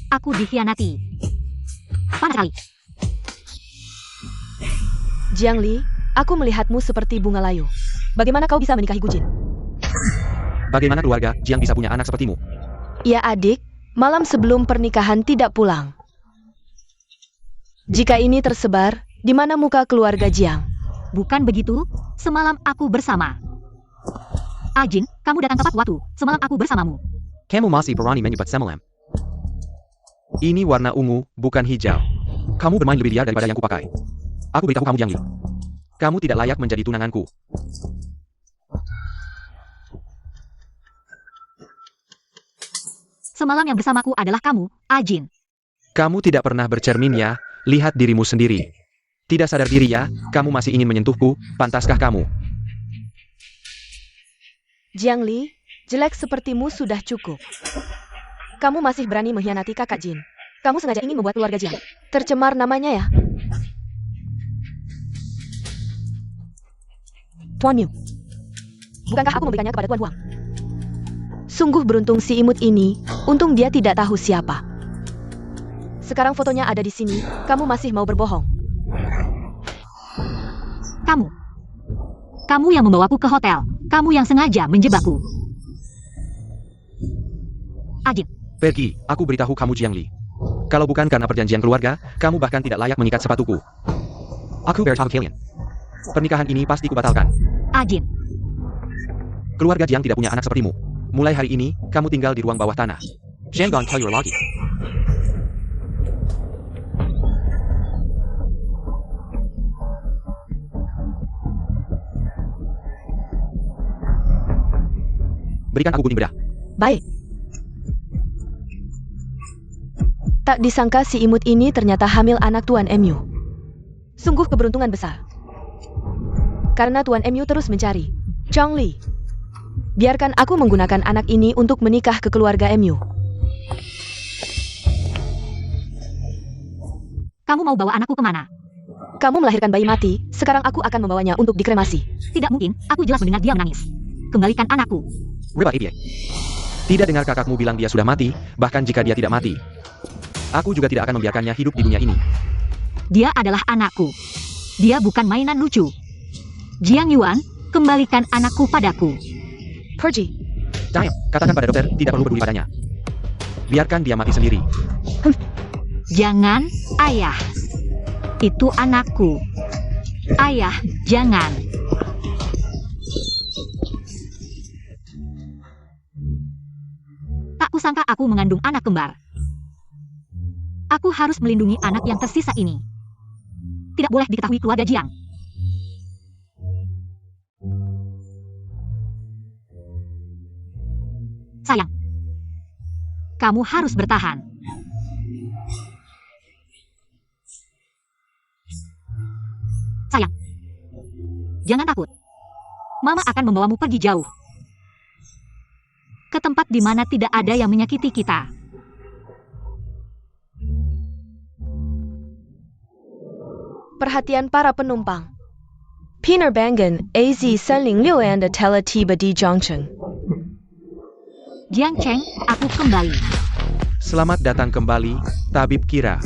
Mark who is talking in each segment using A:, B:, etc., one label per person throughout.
A: Aku dikhianati. Panas sekali.
B: Jiang Li, aku melihatmu seperti bunga layu. Bagaimana kau bisa menikahi Gujin?
C: Bagaimana keluarga Jiang bisa punya anak sepertimu?
B: Ya adik, malam sebelum pernikahan tidak pulang. Jika ini tersebar, di mana muka keluarga Jiang?
A: Bukan begitu, semalam aku bersama. Ajin, kamu datang tepat waktu. Semalam aku bersamamu.
C: Kamu masih berani menyebut semalam. Ini warna ungu, bukan hijau. Kamu bermain lebih liar daripada yang kupakai. Aku beritahu kamu Jiang Li. Kamu tidak layak menjadi tunanganku.
A: Semalam yang bersamaku adalah kamu, Ajin.
C: Kamu tidak pernah bercermin ya, lihat dirimu sendiri. Tidak sadar diri ya, kamu masih ingin menyentuhku, pantaskah kamu?
B: Jiang Li, jelek sepertimu sudah cukup. Kamu masih berani mengkhianati kakak Jin. Kamu sengaja ingin membuat keluarga Jiang tercemar namanya ya? Tuan Miu, bukankah aku memberikannya kepada Tuan Huang? Sungguh beruntung si imut ini, untung dia tidak tahu siapa. Sekarang fotonya ada di sini, kamu masih mau berbohong?
A: Kamu yang membawaku ke hotel. Kamu yang sengaja menjebakku. Ajin.
C: Pergi, aku beritahu kamu Jiang Li. Kalau bukan karena perjanjian keluarga, kamu bahkan tidak layak mengikat sepatuku. Aku beritahu kalian. Pernikahan ini pasti kubatalkan.
A: Ajin.
C: Keluarga Jiang tidak punya anak sepertimu. Mulai hari ini, kamu tinggal di ruang bawah tanah. Jangan tell your lagi. Berikan aku gunting bedah.
B: Baik. Tak disangka si imut ini ternyata hamil anak Tuan MU. Sungguh keberuntungan besar. Karena Tuan MU terus mencari Zhang Li. Biarkan aku menggunakan anak ini untuk menikah ke keluarga MU.
A: Kamu mau bawa anakku kemana?
B: Kamu melahirkan bayi mati, sekarang aku akan membawanya untuk dikremasi.
A: Tidak mungkin, aku jelas mendengar dia menangis. Kembalikan anakku.
C: Reba idiot. Tidak dengar kakakmu bilang dia sudah mati, bahkan jika dia tidak mati. Aku juga tidak akan membiarkannya hidup di dunia ini.
A: Dia adalah anakku. Dia bukan mainan lucu. Jiang Yuan, kembalikan anakku padaku.
B: Pergi.
C: Diam, katakan pada dokter, tidak perlu peduli padanya. Biarkan dia mati sendiri.
A: Jangan, ayah. Itu anakku. Ayah, jangan. Tak kusangka aku mengandung anak kembar. Aku harus melindungi anak yang tersisa ini. Tidak boleh diketahui keluarga Jiang. Sayang, kamu harus bertahan. Sayang, jangan takut. Mama akan membawamu pergi jauh. Ke tempat di mana tidak ada yang menyakiti kita.
B: Perhatian para penumpang. Penerbangan AZ306 Anda telah tiba di Zhongcheng.
A: Jiang Cheng, aku kembali.
C: Selamat datang kembali, Tabib Kira.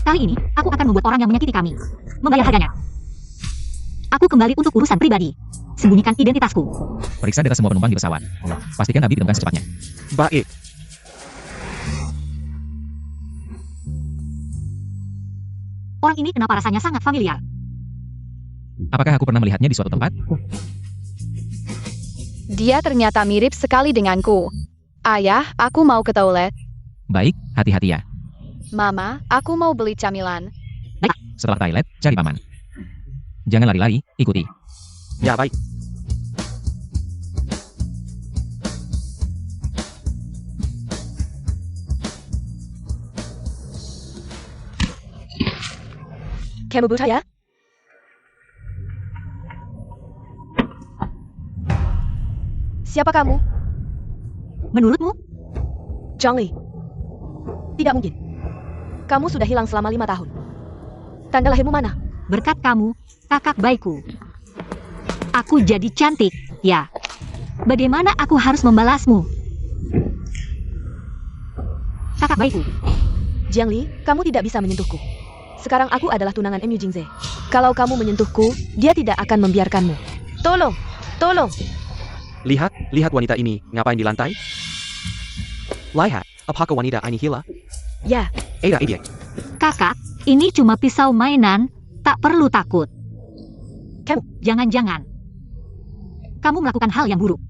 A: Kali ini, aku akan membuat orang yang menyakiti kami membayar harganya. Aku kembali untuk urusan pribadi. Sembunyikan identitasku.
D: Periksa data semua penumpang di pesawat. Pastikan Nabi ditemukan secepatnya.
C: Baik.
A: Orang ini kenapa rasanya sangat familiar?
D: Apakah aku pernah melihatnya di suatu tempat?
E: Dia ternyata mirip sekali denganku. Ayah, aku mau ke toilet.
D: Baik, hati-hati ya.
E: Mama, aku mau beli camilan.
D: Setelah toilet, cari paman. Jangan lari-lari, ikuti.
C: Ya baik.
B: Kamu buta ya? Siapa kamu?
A: Menurutmu?
B: Zhang Li. Tidak mungkin. Kamu sudah hilang selama 5 tahun. Tanggal lahirmu mana?
A: Berkat kamu, kakak baikku. Aku jadi cantik, ya. Bagaimana aku harus membalasmu? kakak baikku.
B: Jiangli, kamu tidak bisa menyentuhku. Sekarang aku adalah tunangan MU Jingze. Kalau kamu menyentuhku, dia tidak akan membiarkanmu. Tolong, tolong.
C: Lihat wanita ini, ngapain di lantai? Lihat, apakah wanita ini gila?
B: Ya,
C: Ada ide.
A: Kakak, ini cuma pisau mainan, tak perlu takut.
B: Kamu,
A: Jangan-jangan kamu melakukan hal yang buruk.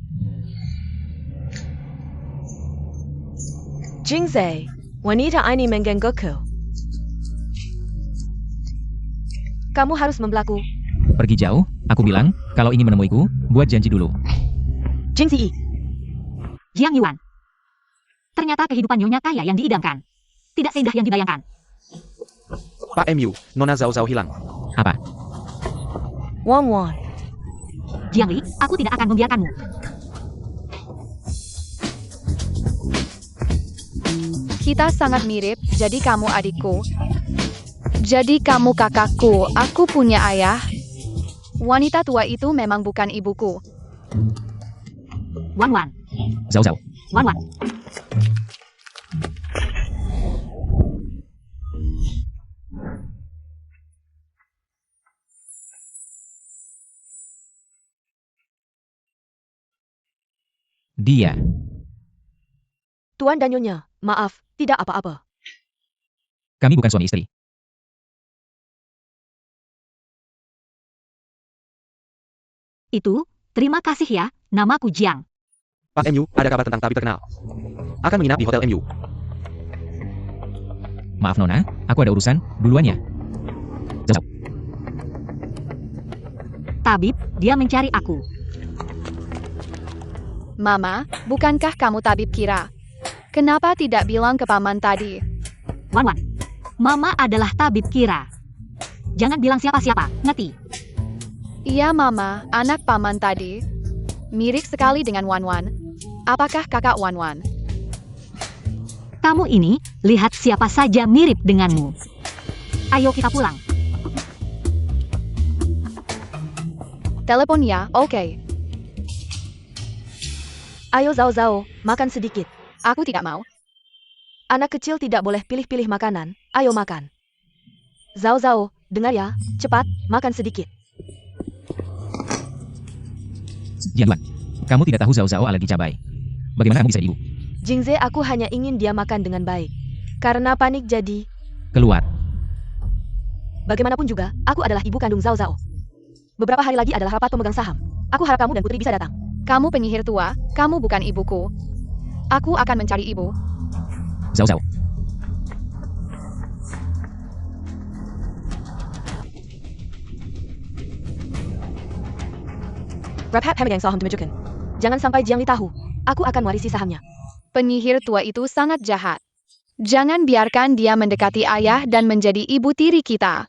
B: Jingze, wanita ini menggangguku. Kamu harus membelaku.
D: Pergi jauh, aku bilang, kalau ingin menemuiku, buat janji dulu.
B: Jingzi,
A: Jiang Yuan. Ternyata kehidupan nyonya kaya yang diidamkan. Tidak seindah yang dibayangkan.
C: Pak MU, Nona Zhao Zhao hilang.
D: Apa?
B: Wan Wan.
A: Jiang Li, aku tidak akan membiarkanmu.
E: Kita sangat mirip, jadi kamu adikku. Jadi kamu kakakku, aku punya ayah. Wanita tua itu memang bukan ibuku.
A: Wan Wan,
D: Zhao Zhao.
A: Wan Wan.
D: Dia.
B: Tuan dan Nyonya, maaf, tidak apa-apa.
D: Kami bukan suami istri.
A: Itu, terima kasih ya, namaku Jiang.
C: Pak MU, ada kabar tentang tabib terkenal. Akan menginap di Hotel MU.
D: Maaf Nona, aku ada urusan, duluan ya. Zhao Zhao.
A: Tabib, dia mencari aku.
E: Mama, bukankah kamu tabib kira? Kenapa tidak bilang ke paman tadi?
A: Wan Wan, Mama adalah tabib kira. Jangan bilang siapa-siapa, ngerti?
E: Iya Mama, anak paman tadi. Mirip sekali dengan Wan Wan. Apakah kakak Wan Wan?
A: Kamu ini, lihat siapa saja mirip denganmu. Ayo kita pulang.
E: Telepon ya, oke.
B: Ayo Zhao Zhao, makan sedikit.
E: Aku tidak mau.
B: Anak kecil tidak boleh pilih-pilih makanan. Ayo makan. Zhao Zhao, dengar ya, cepat, makan sedikit.
D: Jiang Yuan. Kamu tidak tahu Zhao Zhao alergi cabai. Bagaimana kamu bisa ibu?
B: Jingze, aku hanya ingin dia makan dengan baik. Karena panik jadi,
D: Keluar.
B: bagaimanapun juga, aku adalah ibu kandung Zhao Zhao. Beberapa hari lagi adalah rapat pemegang saham. Aku harap kamu dan putri bisa datang.
E: Kamu penyihir tua, kamu bukan ibuku. Aku akan mencari ibu.
D: Zhao Zhao.
B: Rapat pemegang saham dimajukan. Jangan sampai Jiang Li tahu. Aku akan mewarisi sahamnya.
E: Penyihir tua itu sangat jahat. Jangan biarkan dia mendekati ayah dan menjadi ibu tiri kita.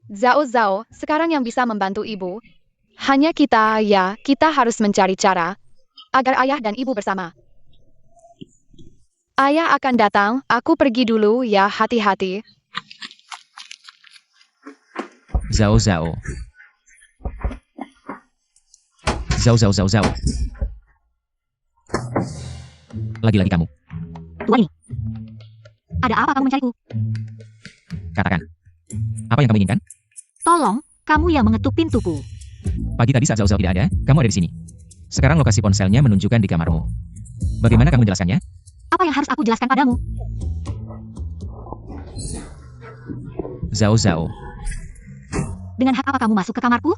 E: Zhao Zhao, sekarang yang bisa membantu ibu. Hanya kita, ya, kita harus mencari cara agar ayah dan ibu bersama. Ayah akan datang, aku pergi dulu ya, hati-hati.
D: Zhao Zhao. Zhao Zhao Zhao Zhao. Lagi-lagi kamu.
A: Tuan ini. Ada apa kamu mencariku?
D: Katakan. Apa yang kamu inginkan?
A: Tolong, kamu yang mengetuk pintuku.
D: Pagi tadi saat Zhao Zhao tidak ada, kamu ada di sini. Sekarang lokasi ponselnya menunjukkan di kamarmu. Bagaimana kamu menjelaskannya?
A: Apa yang harus aku jelaskan padamu?
D: Zhao Zhao.
A: Dengan hak apa kamu masuk ke kamarku?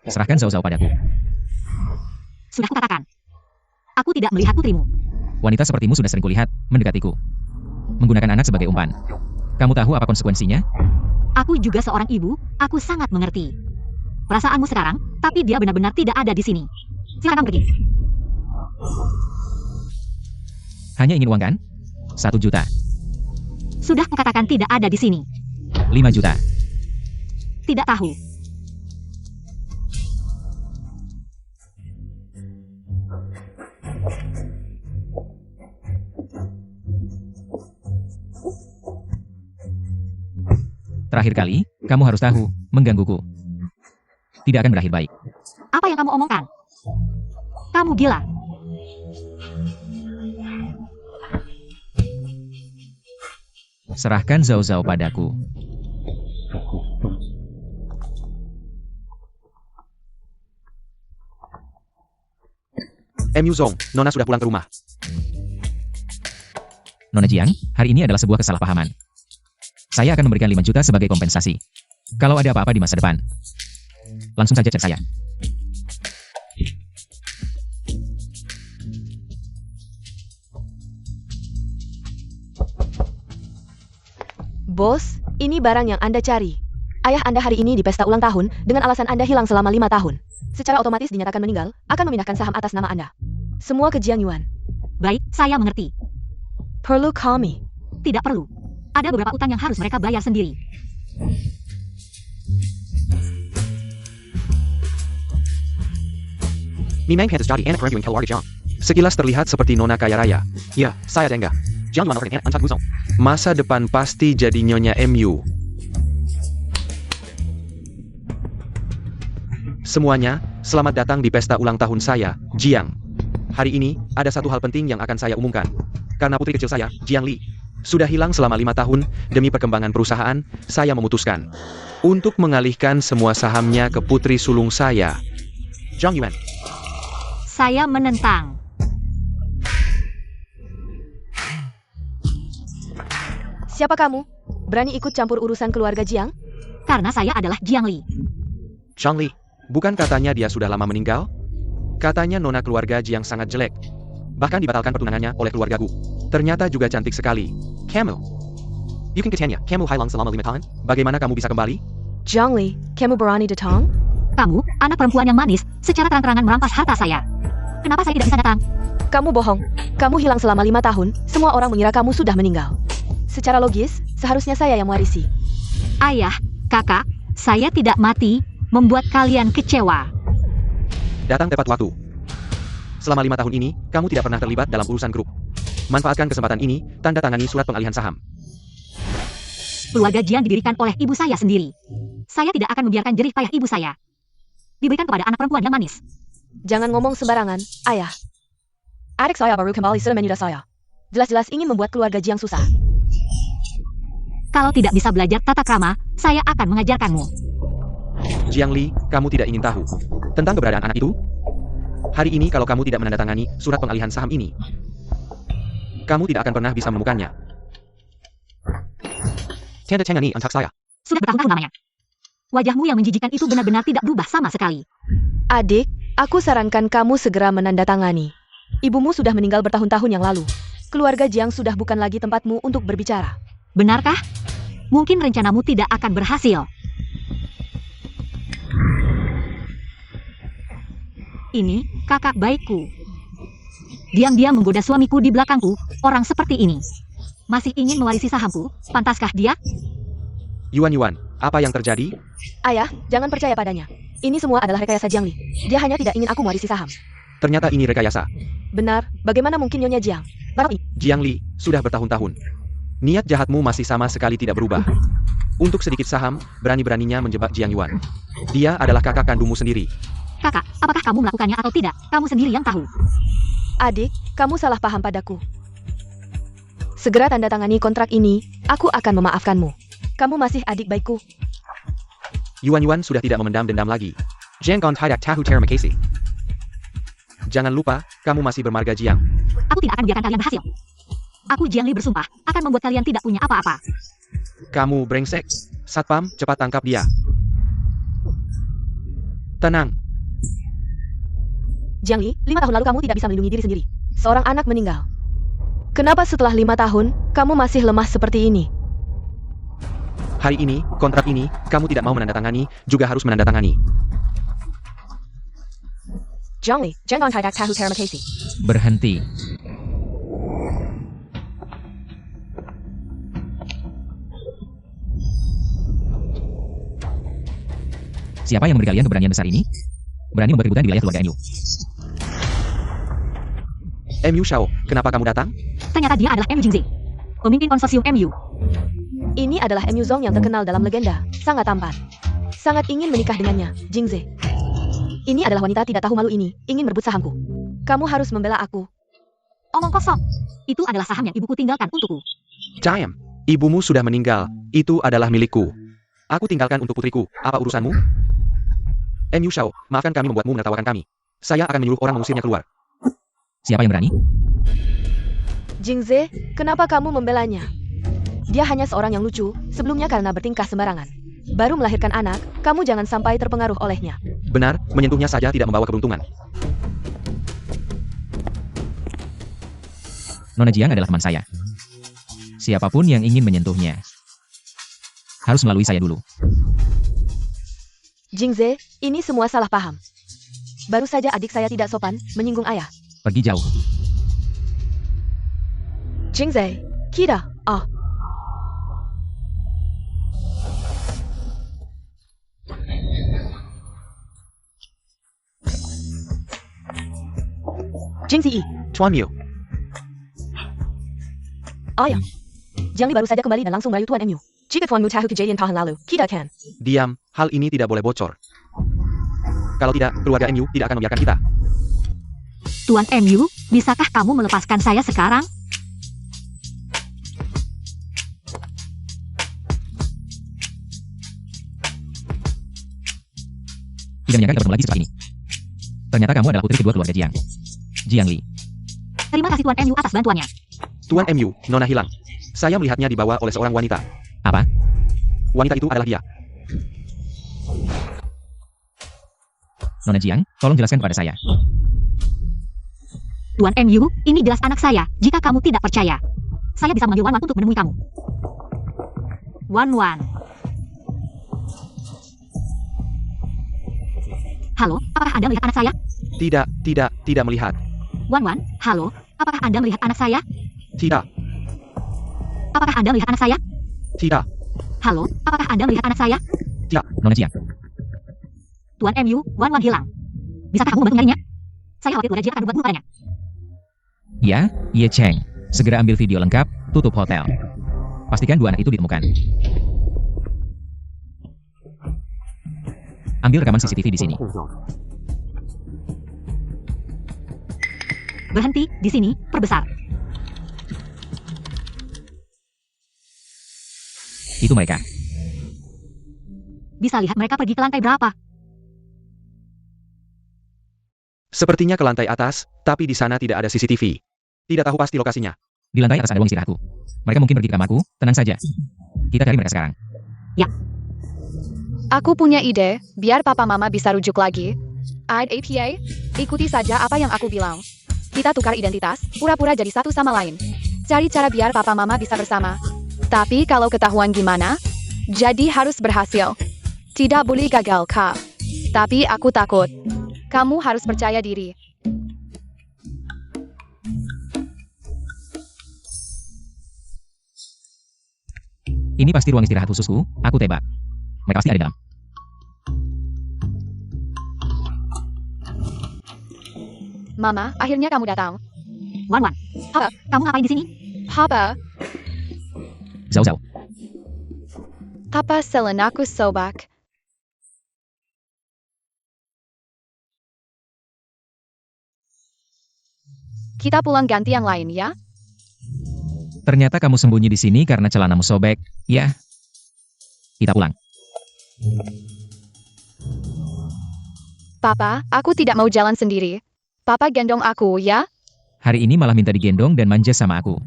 D: Serahkan Zhao Zhao padaku.
A: Sudah kukatakan. Aku tidak melihat putrimu.
D: Wanita sepertimu sudah sering kulihat, mendekatiku. Menggunakan anak sebagai umpan. Kamu tahu apa konsekuensinya?
A: Aku juga seorang ibu, aku sangat mengerti. Perasaanmu sekarang, tapi dia benar-benar tidak ada di sini. Silakan pergi.
D: Hanya ingin uang kan? 1 juta.
A: Sudah kukatakan tidak ada di sini.
D: 5 juta.
A: Tidak tahu.
D: Terakhir kali, kamu harus tahu, menggangguku tidak akan berakhir baik.
A: Apa yang kamu omongkan? Kamu gila.
D: Serahkan Zhao Zhao padaku.
C: MU Zong, Nona sudah pulang ke rumah.
D: Nona Jiang, hari ini adalah sebuah kesalahpahaman. Saya akan memberikan 5 juta sebagai kompensasi. Kalau ada apa-apa di masa depan, langsung saja cek saya.
B: Bos, ini barang yang Anda cari. Ayah Anda hari ini di pesta ulang tahun dengan alasan Anda hilang selama 5 tahun. Secara otomatis dinyatakan meninggal, akan memindahkan saham atas nama Anda. Semua ke Jiang Yuan.
A: Baik, saya mengerti.
B: Perlu kami.
A: Tidak perlu. Ada beberapa utang yang harus mereka bayar sendiri.
C: Memang pantas jadi anak perempuan keluarga Jiang. Sekilas terlihat seperti Nona kaya raya. Ya, saya dengar. Jiang Yuan adalah anak Zong. Masa depan pasti jadi nyonya MU. Semuanya, selamat datang di pesta ulang tahun saya, Jiang. Hari ini, ada satu hal penting yang akan saya umumkan. Karena putri kecil saya, Jiang Li, sudah hilang selama 5 tahun, demi perkembangan perusahaan, saya memutuskan untuk mengalihkan semua sahamnya ke putri sulung saya, Zhang Yuan.
A: Saya menentang.
B: Siapa kamu? Berani ikut campur urusan keluarga Jiang?
A: Karena saya adalah Jiang Li.
C: Zhang Li, bukan katanya dia sudah lama meninggal? Katanya nona keluarga Jiang sangat jelek. Bahkan dibatalkan pertunangannya oleh keluargaku. Ternyata juga cantik sekali. Kamu. You can katanya, kamu hilang selama 5 tahun. Bagaimana kamu bisa kembali?
B: Jiang Li, kamu berani datang?
A: Kamu, anak perempuan yang manis, secara terang-terangan merampas harta saya. Kenapa saya tidak bisa datang?
B: Kamu bohong. Kamu hilang selama 5 tahun, semua orang mengira kamu sudah meninggal. Secara logis, seharusnya saya yang mewarisi.
A: Ayah, kakak, saya tidak mati, membuat kalian kecewa.
C: Datang tepat waktu. Selama 5 tahun ini, kamu tidak pernah terlibat dalam urusan grup. Manfaatkan kesempatan ini, tanda tangani surat pengalihan saham.
A: Keluarga Jiang didirikan oleh ibu saya sendiri. Saya tidak akan membiarkan jerih payah ibu saya diberikan kepada anak perempuan yang manis.
B: Jangan ngomong sembarangan, ayah. Adik saya baru kembali setelah menyudah saya. Jelas-jelas ingin membuat keluarga Jiang susah.
A: Kalau tidak bisa belajar tata krama, saya akan mengajarkanmu.
C: Jiang Li, kamu tidak ingin tahu tentang keberadaan anak itu? Hari ini kalau kamu tidak menandatangani surat pengalihan saham ini, kamu tidak akan pernah bisa menemukannya. Tanda tangani untuk saya.
A: Sudah bertahun-tahun namanya. Wajahmu yang menjijikan itu benar-benar tidak berubah sama sekali.
B: Adik, aku sarankan kamu segera menandatangani. Ibumu sudah meninggal bertahun-tahun yang lalu. Keluarga Jiang sudah bukan lagi tempatmu untuk berbicara.
A: Benarkah? Mungkin rencanamu tidak akan berhasil. Ini, kakak baikku. Diam-diam menggoda suamiku di belakangku, orang seperti ini. Masih ingin mewarisi sahamku, pantaskah dia?
C: Yuan, apa yang terjadi?
B: Ayah, jangan percaya padanya. Ini semua adalah rekayasa Jiang Li. Dia hanya tidak ingin aku mewarisi saham.
C: Ternyata ini rekayasa.
B: Benar, bagaimana mungkin Nyonya Jiang? Baru ini.
C: Jiang Li, sudah bertahun-tahun. Niat jahatmu masih sama sekali tidak berubah. Untuk sedikit saham, berani-beraninya menjebak Jiang Yuan. Dia adalah kakak kandungmu sendiri.
A: Kakak, apakah kamu melakukannya atau tidak? Kamu sendiri yang tahu.
B: Adik, kamu salah paham padaku. Segera tanda tangani kontrak ini, aku akan memaafkanmu. Kamu masih adik baikku.
C: Yuan sudah tidak memendam dendam lagi. Jangan tidak tahu terima kasih. Jangan lupa, kamu masih bermarga Jiang.
A: Aku tidak akan biarkan kalian berhasil. Aku Jiang Li bersumpah, akan membuat kalian tidak punya apa-apa.
C: Kamu brengsek. Satpam, cepat tangkap dia. Tenang.
B: Jiang Li, 5 tahun lalu kamu tidak bisa melindungi diri sendiri. Seorang anak meninggal. Kenapa setelah 5 tahun, kamu masih lemah seperti ini?
C: Hari ini, kontrak ini, kamu tidak mau menandatangani, juga harus menandatangani.
B: Jiang Li, jangan tidak tahu terima kasih.
D: Berhenti. Siapa yang memberi kalian keberanian besar ini? Berani membuat keributan di wilayah keluarga MU.
C: MU Shao, kenapa kamu datang?
A: Ternyata dia adalah MU Jingze, pemimpin konsorsium MU.
B: Ini adalah MU Zong yang terkenal dalam legenda, sangat tampan. Sangat ingin menikah dengannya, Jingze. Ini adalah wanita tidak tahu malu ini, ingin merebut sahamku. Kamu harus membela aku.
A: Omong kosong. Itu adalah saham yang ibuku tinggalkan untukku.
C: Diam. Ibumu sudah meninggal, itu adalah milikku. Aku tinggalkan untuk putriku, apa urusanmu? MU Shao, maafkan kami membuatmu menertawakan kami. Saya akan menyuruh orang mengusirnya keluar.
D: Siapa yang berani?
B: Jingze, kenapa kamu membelanya? Dia hanya seorang yang lucu, sebelumnya karena bertingkah sembarangan. Baru melahirkan anak, kamu jangan sampai terpengaruh olehnya.
C: Benar, menyentuhnya saja tidak membawa keberuntungan.
D: Nona Jiang adalah teman saya. Siapapun yang ingin menyentuhnya harus melalui saya dulu.
B: Jingze, ini semua salah paham. Baru saja adik saya tidak sopan, menyinggung ayah.
D: Pergi jauh.
B: Jingze, Kira, Jingzi,
C: Tuan Miu,
B: ayah. Jiang Li baru saja kembali dan langsung merayu Tuan MU. Jika Tuan Mu tahu kejadian tahun lalu, kita akan.
C: diam, hal ini tidak boleh bocor. Kalau tidak, keluarga MU tidak akan membiarkan kita.
A: Tuan MU, bisakah kamu melepaskan saya sekarang?
D: Tidak menyangka kita bertemu lagi seperti ini. Ternyata kamu adalah putri kedua keluarga Jiang. Jiang Li.
A: Terima kasih Tuan MU atas bantuannya.
C: Tuan MU, Nona hilang. Saya melihatnya dibawa oleh seorang wanita.
D: Apa?
C: Wanita itu adalah dia.
D: Nona Jiang, tolong jelaskan kepada saya.
A: Tuan MU, ini jelas anak saya. Jika kamu tidak percaya, saya bisa memanggil Wan Wan untuk menemui kamu. Wan Wan. Halo, apakah Anda melihat anak saya?
C: Tidak melihat.
A: Wan Wan, halo, apakah Anda melihat anak saya?
C: Tidak,
A: Apakah Anda melihat anak saya?
C: tidak,
A: Halo, apakah Anda melihat anak saya?
C: tidak.
D: Nona Jiang.
A: Tuan MU, Wan Wan hilang. Bisakah kamu membantu nyarinya? Saya khawatir keluarga Jiang akan berbuat padanya.
D: Ya, Ye Cheng. Segera ambil video lengkap, tutup hotel. Pastikan dua anak itu ditemukan. Ambil rekaman CCTV di sini.
A: Berhenti, di sini, perbesar.
D: Itu mereka.
A: Bisa lihat mereka pergi ke lantai berapa?
C: Sepertinya ke lantai atas, tapi di sana tidak ada CCTV. Tidak tahu pasti lokasinya.
D: Di lantai atas ada ruang istirahatku. Mereka mungkin pergi ke kamarku, tenang saja. Kita cari mereka sekarang.
E: Aku punya ide, biar papa mama bisa rujuk lagi. APA, ikuti saja apa yang aku bilang. Kita tukar identitas, pura-pura jadi satu sama lain. Cari cara biar papa mama bisa bersama. Tapi kalau ketahuan gimana? Jadi harus berhasil. Tidak boleh gagal, Kak. Tapi aku takut. Kamu harus percaya diri.
D: Ini pasti ruang istirahat khususku, aku tebak. Mereka pasti ada di dalam.
E: Mama, akhirnya kamu datang.
A: Wan Wan,
E: Apa?
A: kamu ngapain di sini?
E: Papa,
D: Zhao Zhao.
E: Papa selenaku sobak. Kita pulang ganti yang lain ya.
D: Ternyata kamu sembunyi di sini karena celanamu sobek, ya? Kita pulang.
E: Papa, aku tidak mau jalan sendiri. Papa gendong aku ya.
D: Hari ini malah minta digendong dan manja sama aku.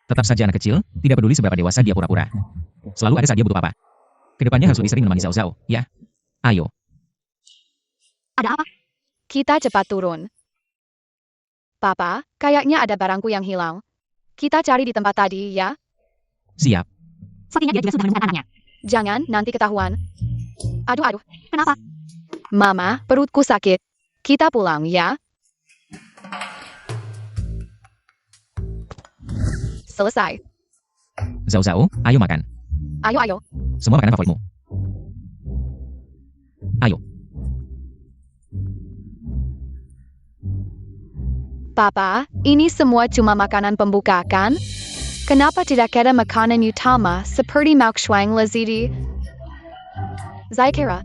D: Tetap saja anak kecil, tidak peduli seberapa dewasa dia pura-pura. Selalu ada saat dia butuh papa. Kedepannya harus lebih sering menemani Zhao Zhao, ya? Ayo.
A: Ada apa?
E: Kita cepat turun. Papa, kayaknya ada barangku yang hilang. Kita cari di tempat tadi ya.
D: Siap.
A: Sepertinya dia juga sudah menemukan anaknya.
E: Jangan, nanti ketahuan. Aduh,
A: Kenapa?
E: Mama, perutku sakit. Kita pulang ya. Selesai.
D: Zhao Zhao, ayo makan.
E: Ayo.
D: Semua makanan favoritmu. Ayo.
E: Papa, ini semua cuma makanan pembuka kan? Kenapa tidak ada makanan utama seperti Maokshuang Lazidi? Saya kira,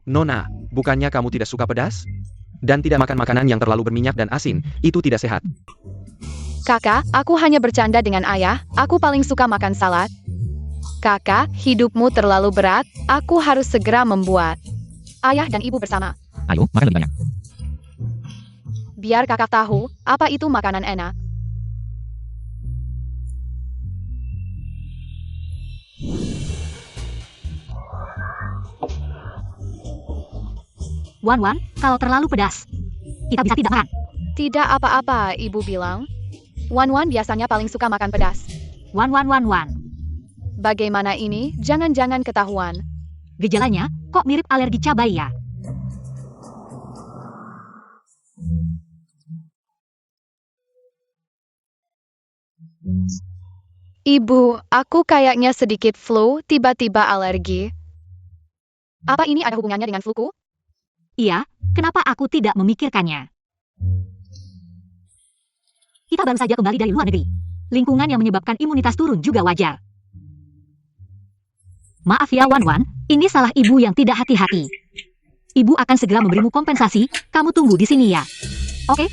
C: Nona, bukannya kamu tidak suka pedas? Dan tidak makan makanan yang terlalu berminyak dan asin, itu tidak sehat.
E: Kakak, aku hanya bercanda dengan ayah, aku paling suka makan salad. Kakak, hidupmu terlalu berat, aku harus segera membuat. Ayah dan ibu bersama.
D: Ayo, makan lebih banyak.
E: Biar kakak tahu, apa itu makanan enak.
A: Wan Wan, kalau terlalu pedas, kita bisa tidak makan.
E: Tidak apa-apa, ibu bilang. Wan biasanya paling suka makan pedas.
A: Wan.
E: Bagaimana ini? Jangan-jangan ketahuan.
A: Gejalanya, kok mirip alergi cabai ya?
E: Ibu, aku kayaknya sedikit flu, tiba-tiba alergi. Apa ini ada hubungannya dengan fluku?
A: Iya, kenapa aku tidak memikirkannya? Kita baru saja kembali dari luar negeri. Lingkungan yang menyebabkan imunitas turun juga wajar. Maaf ya Wan, ini salah ibu yang tidak hati-hati. Ibu akan segera memberimu kompensasi, kamu tunggu di sini ya. Oke?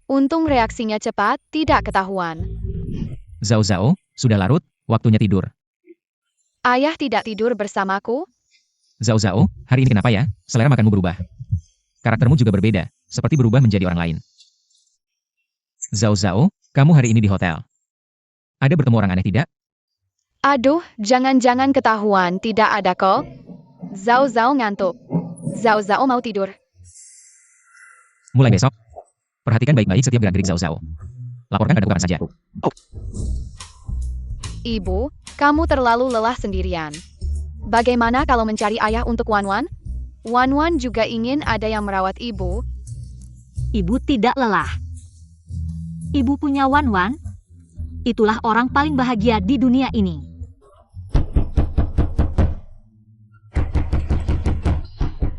E: Untung reaksinya cepat, tidak ketahuan.
D: Zhao Zhao, sudah larut, waktunya tidur.
E: Ayah tidak tidur bersamaku?
D: Zhao Zhao, hari ini kenapa ya? Selera makanmu berubah. Karaktermu juga berbeda, seperti berubah menjadi orang lain. Zhao Zhao, kamu hari ini di hotel. Ada bertemu orang aneh tidak?
E: Aduh, jangan-jangan ketahuan, tidak ada kok. Zhao ngantuk. Zhao mau tidur.
D: Mulai besok, perhatikan baik-baik setiap gerak-gerik Zhao Zhao. Laporkan pada kapan saja.
E: Ibu, kamu terlalu lelah sendirian. Bagaimana kalau mencari ayah untuk Wan? Wan juga ingin ada yang merawat ibu.
A: Ibu tidak lelah. Ibu punya Wan. Itulah orang paling bahagia di dunia ini.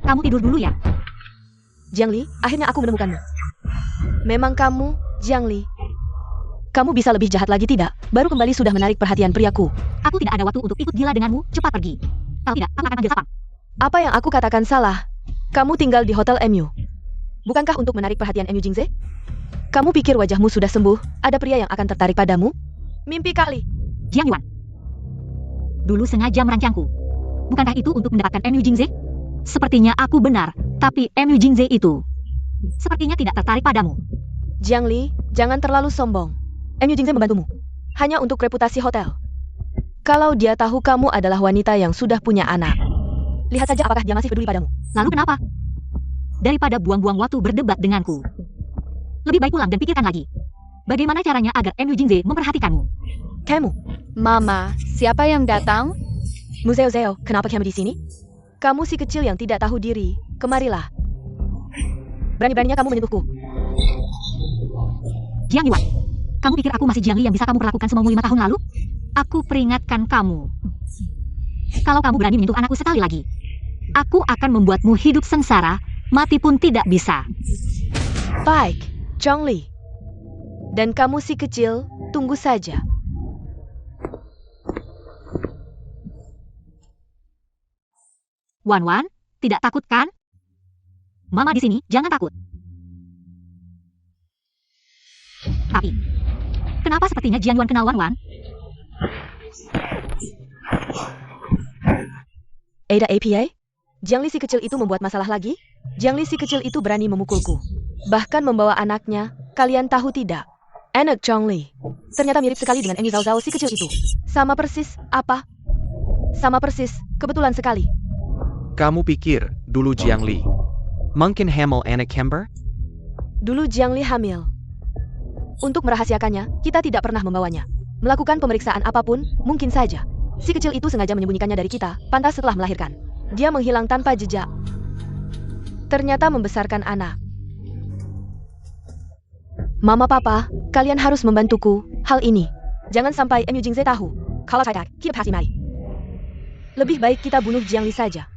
A: Kamu tidur dulu ya.
B: Jiang Li, akhirnya aku menemukanmu. Memang kamu, Jiang Li. Kamu bisa lebih jahat lagi tidak? Baru kembali sudah menarik perhatian priaku.
A: Aku tidak ada waktu untuk ikut gila denganmu, cepat pergi. Kalau tidak, aku akan panggil sapam.
B: Apa yang aku katakan salah? Kamu tinggal di Hotel MU. Bukankah untuk menarik perhatian MU Jingze? Kamu pikir wajahmu sudah sembuh, ada pria yang akan tertarik padamu? Mimpi kali.
A: Jiang Yuan. Dulu sengaja merancangku. Bukankah itu untuk mendapatkan MU Jingze? Sepertinya aku benar, tapi MU Jingze itu sepertinya tidak tertarik padamu.
B: Jiang Li, jangan terlalu sombong. MU Jingze membantumu. Hanya untuk reputasi hotel. Kalau dia tahu kamu adalah wanita yang sudah punya anak. Lihat saja apakah dia masih peduli padamu.
A: Lalu kenapa? Daripada buang-buang waktu berdebat denganku. Lebih baik pulang dan pikirkan lagi. Bagaimana caranya agar MU Jingze memperhatikanmu?
B: Kamu.
E: Mama, siapa yang datang?
B: Museo Zeo, kenapa kamu di sini? Kamu si kecil yang tidak tahu diri. Kemarilah. Berani-beraninya kamu menyentuhku.
A: Jiang Yuan. Kamu pikir aku masih Jiang Li yang bisa kamu perlakukan semaumu 5 tahun lalu? Aku peringatkan kamu. Kalau kamu berani menyentuh anakku sekali lagi, aku akan membuatmu hidup sengsara, mati pun tidak bisa.
B: Baik, Zhang Li. Dan kamu si kecil, tunggu saja.
A: Wan, tidak takut kan? Mama di sini, jangan takut. Tapi, kenapa sepertinya Jiang Yuan kenal Wan?
B: Ada APA? Jiang Li si kecil itu membuat masalah lagi? Jiang Li si kecil itu berani memukulku. Bahkan membawa anaknya, kalian tahu tidak? Anak Zhang Li. Ternyata mirip sekali dengan Emi Zhao Zhao si kecil itu. Sama persis, apa? Sama persis, kebetulan sekali.
C: Kamu pikir, dulu Jiang Li mungkin hamil anak Kemper?
B: Dulu Jiang Li hamil. Untuk merahasiakannya, kita tidak pernah membawanya. Melakukan pemeriksaan apapun, mungkin saja. Si kecil itu sengaja menyembunyikannya dari kita, pantas setelah melahirkan. Dia menghilang tanpa jejak. Ternyata membesarkan anak. Mama papa, kalian harus membantuku, hal ini. Jangan sampai MU Jingze tahu. Kalau saya kita pasti mari. Lebih baik kita bunuh Jiang Li saja.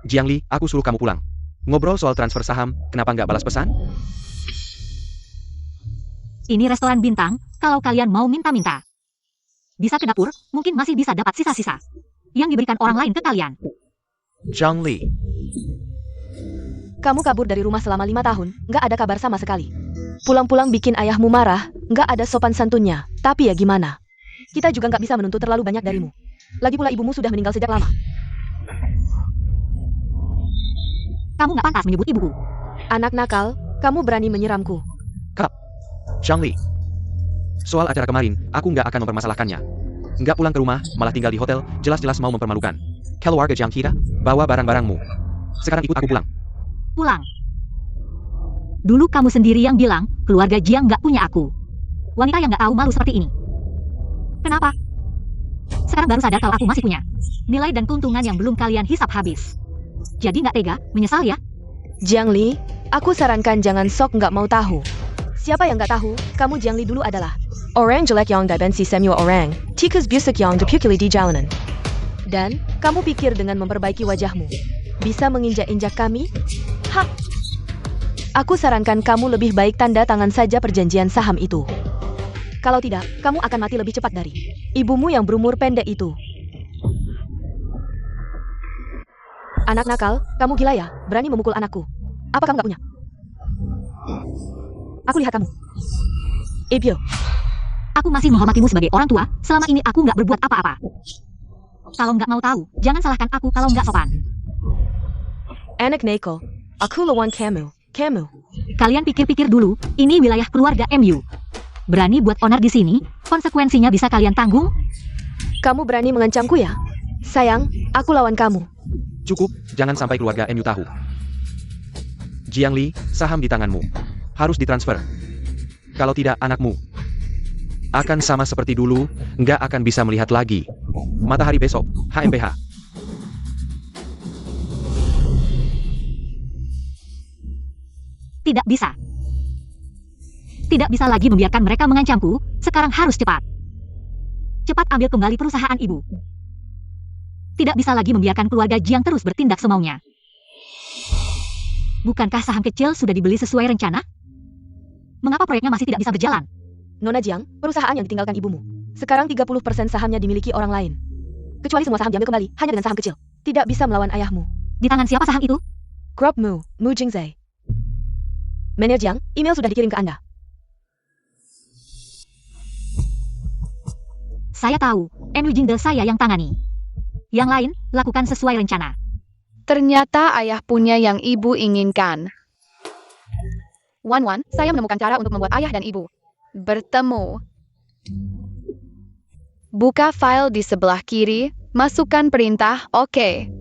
C: Jiang Li, aku suruh kamu pulang. Ngobrol soal transfer saham, kenapa nggak balas pesan?
A: Ini restoran bintang, kalau kalian mau minta-minta. Bisa ke dapur, mungkin masih bisa dapat sisa-sisa yang diberikan orang lain ke kalian.
C: Zhang Li.
B: Kamu kabur dari rumah selama 5 tahun, nggak ada kabar sama sekali. Pulang-pulang bikin ayahmu marah, nggak ada sopan santunnya. Tapi ya gimana? Kita juga nggak bisa menuntut terlalu banyak darimu. Lagi pula ibumu sudah meninggal sejak lama.
A: Kamu nggak pantas menyebut ibuku.
B: Anak nakal, kamu berani menyiramku.
C: Zhang Li. Soal acara kemarin, aku nggak akan mempermasalahkannya. Nggak pulang ke rumah, malah tinggal di hotel, jelas-jelas mau mempermalukan. Keluarga Jiang kita, bawa barang-barangmu. Sekarang ikut aku pulang.
A: Pulang. Dulu kamu sendiri yang bilang, keluarga Jiang nggak punya aku. Wanita yang nggak tahu malu seperti ini. Kenapa? Sekarang baru sadar kalau aku masih punya. Nilai dan keuntungan yang belum kalian hisap habis. Jadi nggak tega, menyesal ya?
B: Jiang Li, aku sarankan jangan sok nggak mau tahu. Siapa yang nggak tahu, kamu Jiang Li dulu adalah orang jelek yang dibenci semua orang, tikus busuk yang dipukuli di jalanan. Dan, kamu pikir dengan memperbaiki wajahmu, bisa menginjak-injak kami? Hah? Aku sarankan kamu lebih baik tanda tangan saja perjanjian saham itu. Kalau tidak, kamu akan mati lebih cepat dari ibumu yang berumur pendek itu. Anak nakal, kamu gila ya, berani memukul anakku. Apa kamu nggak punya? Aku lihat kamu. Ibyo.
A: Aku masih menghormatimu sebagai orang tua, selama ini aku nggak berbuat apa-apa. Kalau nggak mau tahu, jangan salahkan aku kalau nggak sopan.
B: Anak Neko, aku lawan kamu.
A: Kalian pikir-pikir dulu, ini wilayah keluarga MU. Berani buat onar di sini, konsekuensinya bisa kalian tanggung.
B: Kamu berani mengancamku ya? Sayang, aku lawan kamu.
C: Cukup, jangan sampai keluarga MU tahu. Jiang Li, saham di tanganmu. Harus ditransfer. Kalau tidak, anakmu akan sama seperti dulu, nggak akan bisa melihat lagi matahari besok, HMPH.
A: Tidak bisa. Tidak bisa lagi membiarkan mereka mengancamku, sekarang harus cepat. Cepat ambil kembali perusahaan ibu. Tidak bisa lagi membiarkan keluarga Jiang terus bertindak semaunya. Bukankah saham kecil sudah dibeli sesuai rencana? Mengapa proyeknya masih tidak bisa berjalan?
B: Nona Jiang, perusahaan yang ditinggalkan ibumu. Sekarang 30% sahamnya dimiliki orang lain. Kecuali semua saham diambil kembali, hanya dengan saham kecil. Tidak bisa melawan ayahmu.
A: Di tangan siapa saham itu?
B: Grup Mu Jingzai. Manajer Jiang, email sudah dikirim ke Anda.
A: Saya tahu, MU Jingde saya yang tangani. Yang lain, lakukan sesuai rencana.
E: Ternyata ayah punya yang ibu inginkan. Wan, saya menemukan cara untuk membuat ayah dan ibu bertemu. Buka file di sebelah kiri, masukkan perintah OK.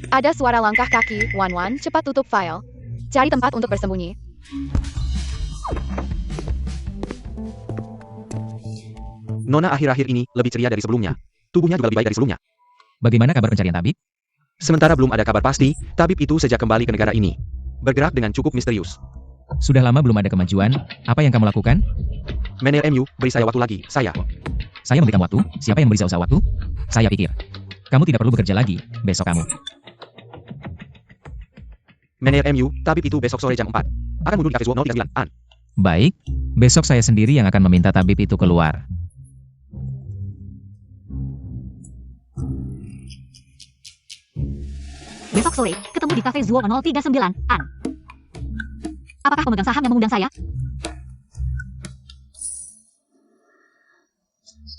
E: Ada suara langkah kaki, Wan, cepat tutup file. Cari tempat untuk bersembunyi.
C: Nona akhir-akhir ini lebih ceria dari sebelumnya. Tubuhnya juga lebih baik dari sebelumnya.
D: Bagaimana kabar pencarian tabib?
C: Sementara belum ada kabar pasti, tabib itu sejak kembali ke negara ini bergerak dengan cukup misterius.
D: Sudah lama belum ada kemajuan, apa yang kamu lakukan?
C: Manajer MU, beri saya waktu lagi, saya.
D: Saya memberikan waktu, siapa yang memberi Zhao waktu? Saya pikir. Kamu tidak perlu bekerja lagi, besok kamu.
C: Manajer MU, tabib itu besok sore jam 4. Akan mundur di Cafe Zuo 039, An.
D: Baik, besok saya sendiri yang akan meminta tabib itu keluar.
A: Besok sore, ketemu di Cafe Zuo 039, An. Apakah pemegang saham yang mengundang saya?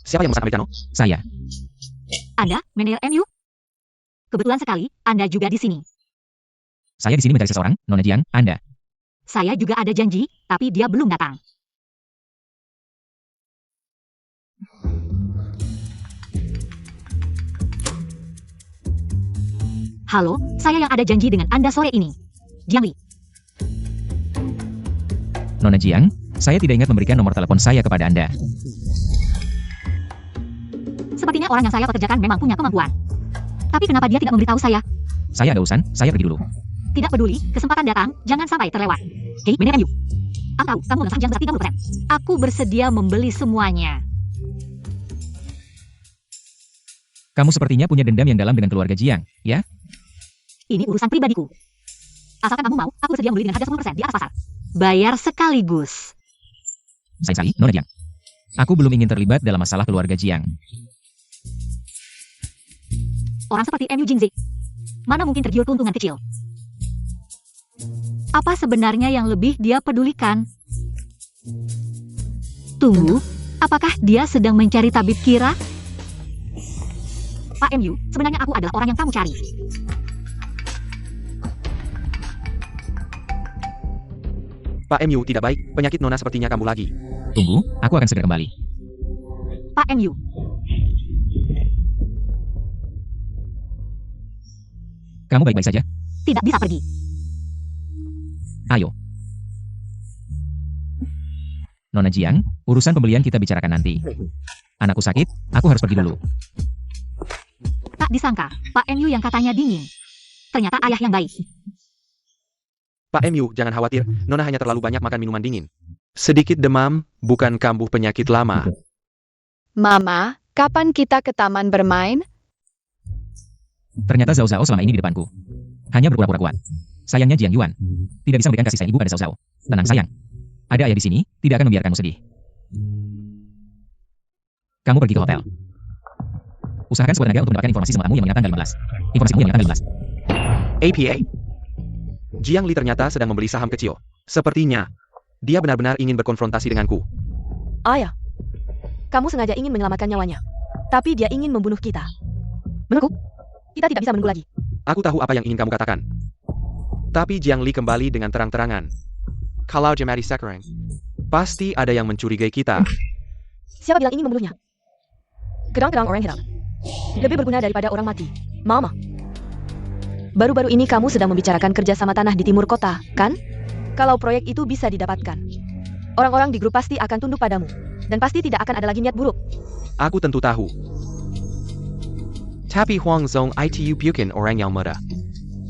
C: Siapa yang memesan americano?
D: Saya.
A: Anda, manajer MU? Kebetulan sekali, Anda juga di sini.
D: Saya di sini mencari seseorang, Nona Jiang, Anda.
A: Saya juga ada janji, tapi dia belum datang. Halo, saya yang ada janji dengan Anda sore ini. Jiang Li.
D: Nona Jiang, saya tidak ingat memberikan nomor telepon saya kepada Anda.
A: Sepertinya orang yang saya pekerjakan memang punya kemampuan. Tapi kenapa dia tidak memberitahu saya?
D: Saya ada urusan, saya pergi dulu.
A: Tidak peduli, kesempatan datang, jangan sampai terlewat. Oke, manajer MU. Aku tahu, kamu memegang saham Jiang 30%. Aku bersedia membeli semuanya.
D: Kamu sepertinya punya dendam yang dalam dengan keluarga Jiang, ya?
A: Ini urusan pribadiku. Asalkan kamu mau, aku bersedia membeli dengan harga 10% di atas pasar. Bayar sekaligus.
D: Saya Nona Jiang. Aku belum ingin terlibat dalam masalah keluarga Jiang.
A: orang seperti Mu Jingzi. Mana mungkin tergiur keuntungan kecil? Apa sebenarnya yang lebih dia pedulikan? Tunggu, apakah dia sedang mencari tabib Kira? Pak Mu, sebenarnya aku adalah orang yang kamu cari.
C: Pak Mu tidak baik, penyakit Nona sepertinya kambuh lagi.
D: Tunggu, aku akan segera kembali.
A: Pak Mu,
D: Kamu baik-baik saja?
A: tidak bisa pergi.
D: Ayo. Nona Jiang, urusan pembelian kita bicarakan nanti. Anakku sakit, aku harus pergi dulu.
A: Tak disangka, Pak Mu yang katanya dingin. Ternyata ayah yang baik.
C: Pak Mu, jangan khawatir, Nona hanya terlalu banyak makan minuman dingin. Sedikit demam, bukan kambuh penyakit lama.
E: Mama, kapan kita ke taman bermain?
D: Ternyata Zhao Zhao selama ini di depanku. Hanya berpura-pura kuat. Sayangnya Jiang Yuan tidak bisa memberikan kasih sayang ibu pada Zhao Zhao. Tenang sayang. Ada ayah di sini, tidak akan membiarkanmu sedih. Kamu pergi ke hotel. Usahakan sekuat tenaga untuk mendapatkan informasi semua kamu yang mengingat tanggal 15. Informasi kamu yang mengingat tanggal 15.
C: APA? Jiang Li ternyata sedang membeli saham kecil. Sepertinya, dia benar-benar ingin berkonfrontasi denganku.
B: Ayah, kamu sengaja ingin menyelamatkan nyawanya. Tapi dia ingin membunuh kita. Menurutku, kita tidak bisa menunggu lagi.
C: Aku tahu apa yang ingin kamu katakan. Tapi Jiang Li kembali dengan terang-terangan. Kalau Jemari Sekarang, pasti ada yang mencurigai kita.
B: Siapa bilang ingin membunuhnya? Gerang-gerang orang hilang. Lebih berguna daripada orang mati. Mama. Baru-baru ini kamu sedang membicarakan kerjasama tanah di timur kota, kan? Kalau proyek itu bisa didapatkan, orang-orang di grup pasti akan tunduk padamu. Dan pasti tidak akan ada lagi niat buruk.
C: Aku tentu tahu. Tapi Huang Zong itu bukan orang yang muda.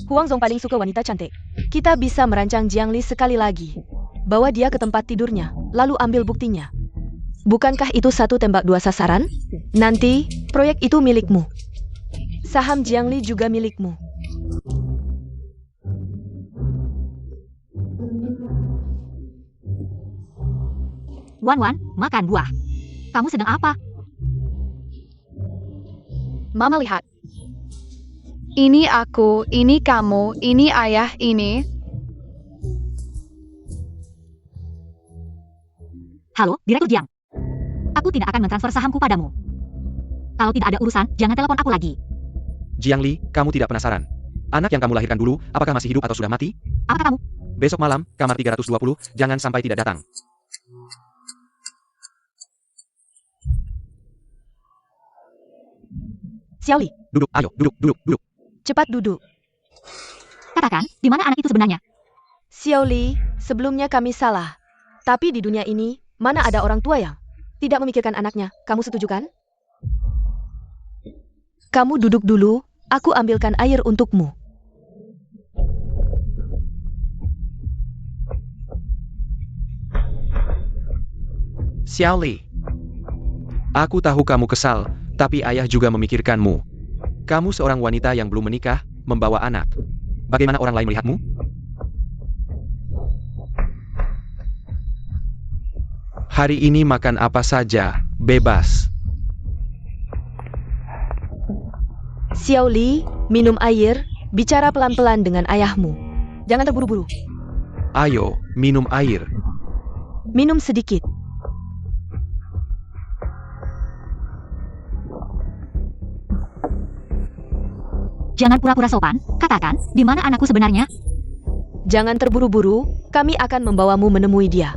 B: Huang Zong paling suka wanita cantik. Kita bisa merancang Jiang Li sekali lagi. Bawa dia ke tempat tidurnya, lalu ambil buktinya. Bukankah itu satu tembak dua sasaran? Nanti, proyek itu milikmu. Saham Jiang Li juga milikmu.
A: Wan, makan buah. Kamu sedang apa?
E: Mama lihat. Ini aku, ini kamu, ini ayah, ini.
A: Halo, Direktur Jiang. Aku tidak akan mentransfer sahamku padamu. Kalau tidak ada urusan, jangan telepon aku lagi.
C: Jiang Li, kamu tidak penasaran? Anak yang kamu lahirkan dulu, apakah masih hidup atau sudah mati?
A: Apakah kamu?
C: Besok malam, kamar 320, jangan sampai tidak datang.
B: Xiaoli,
C: Duduk, ayo, duduk.
B: cepat duduk.
A: Katakan, di mana anak itu sebenarnya?
B: Xiaoli, sebelumnya kami salah. Tapi di dunia ini, mana ada orang tua yang tidak memikirkan anaknya? Kamu setuju kan? Kamu duduk dulu, aku ambilkan air untukmu.
C: Xiao Li. Aku tahu kamu kesal, tapi ayah juga memikirkanmu. Kamu seorang wanita yang belum menikah, membawa anak. Bagaimana orang lain melihatmu? Hari ini makan apa saja, bebas.
B: Xiaoli, minum air, bicara pelan-pelan dengan ayahmu. Jangan terburu-buru.
C: Ayo, minum air.
B: Minum sedikit.
A: Jangan pura-pura sopan, katakan, di mana anakku sebenarnya?
B: Jangan terburu-buru, kami akan membawamu menemui dia.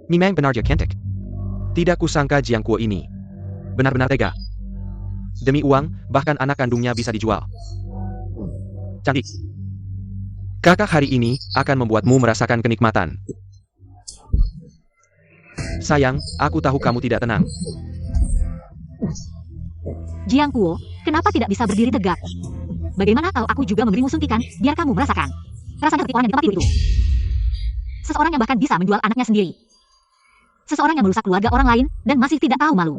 C: Memang benar dia kentek. Tidak kusangka Jiang Kuo ini benar-benar tega. Demi uang, bahkan anak kandungnya bisa dijual. Cantik. Kakak hari ini akan membuatmu merasakan kenikmatan. Sayang, aku tahu kamu tidak tenang.
A: Jiang Kuo, kenapa tidak bisa berdiri tegak? Bagaimana kalau aku juga memberimu suntikan, biar kamu merasakan? Rasanya seperti orang yang di tempat tidur itu. Seseorang yang bahkan bisa menjual anaknya sendiri. Seseorang yang merusak keluarga orang lain, dan masih tidak tahu malu.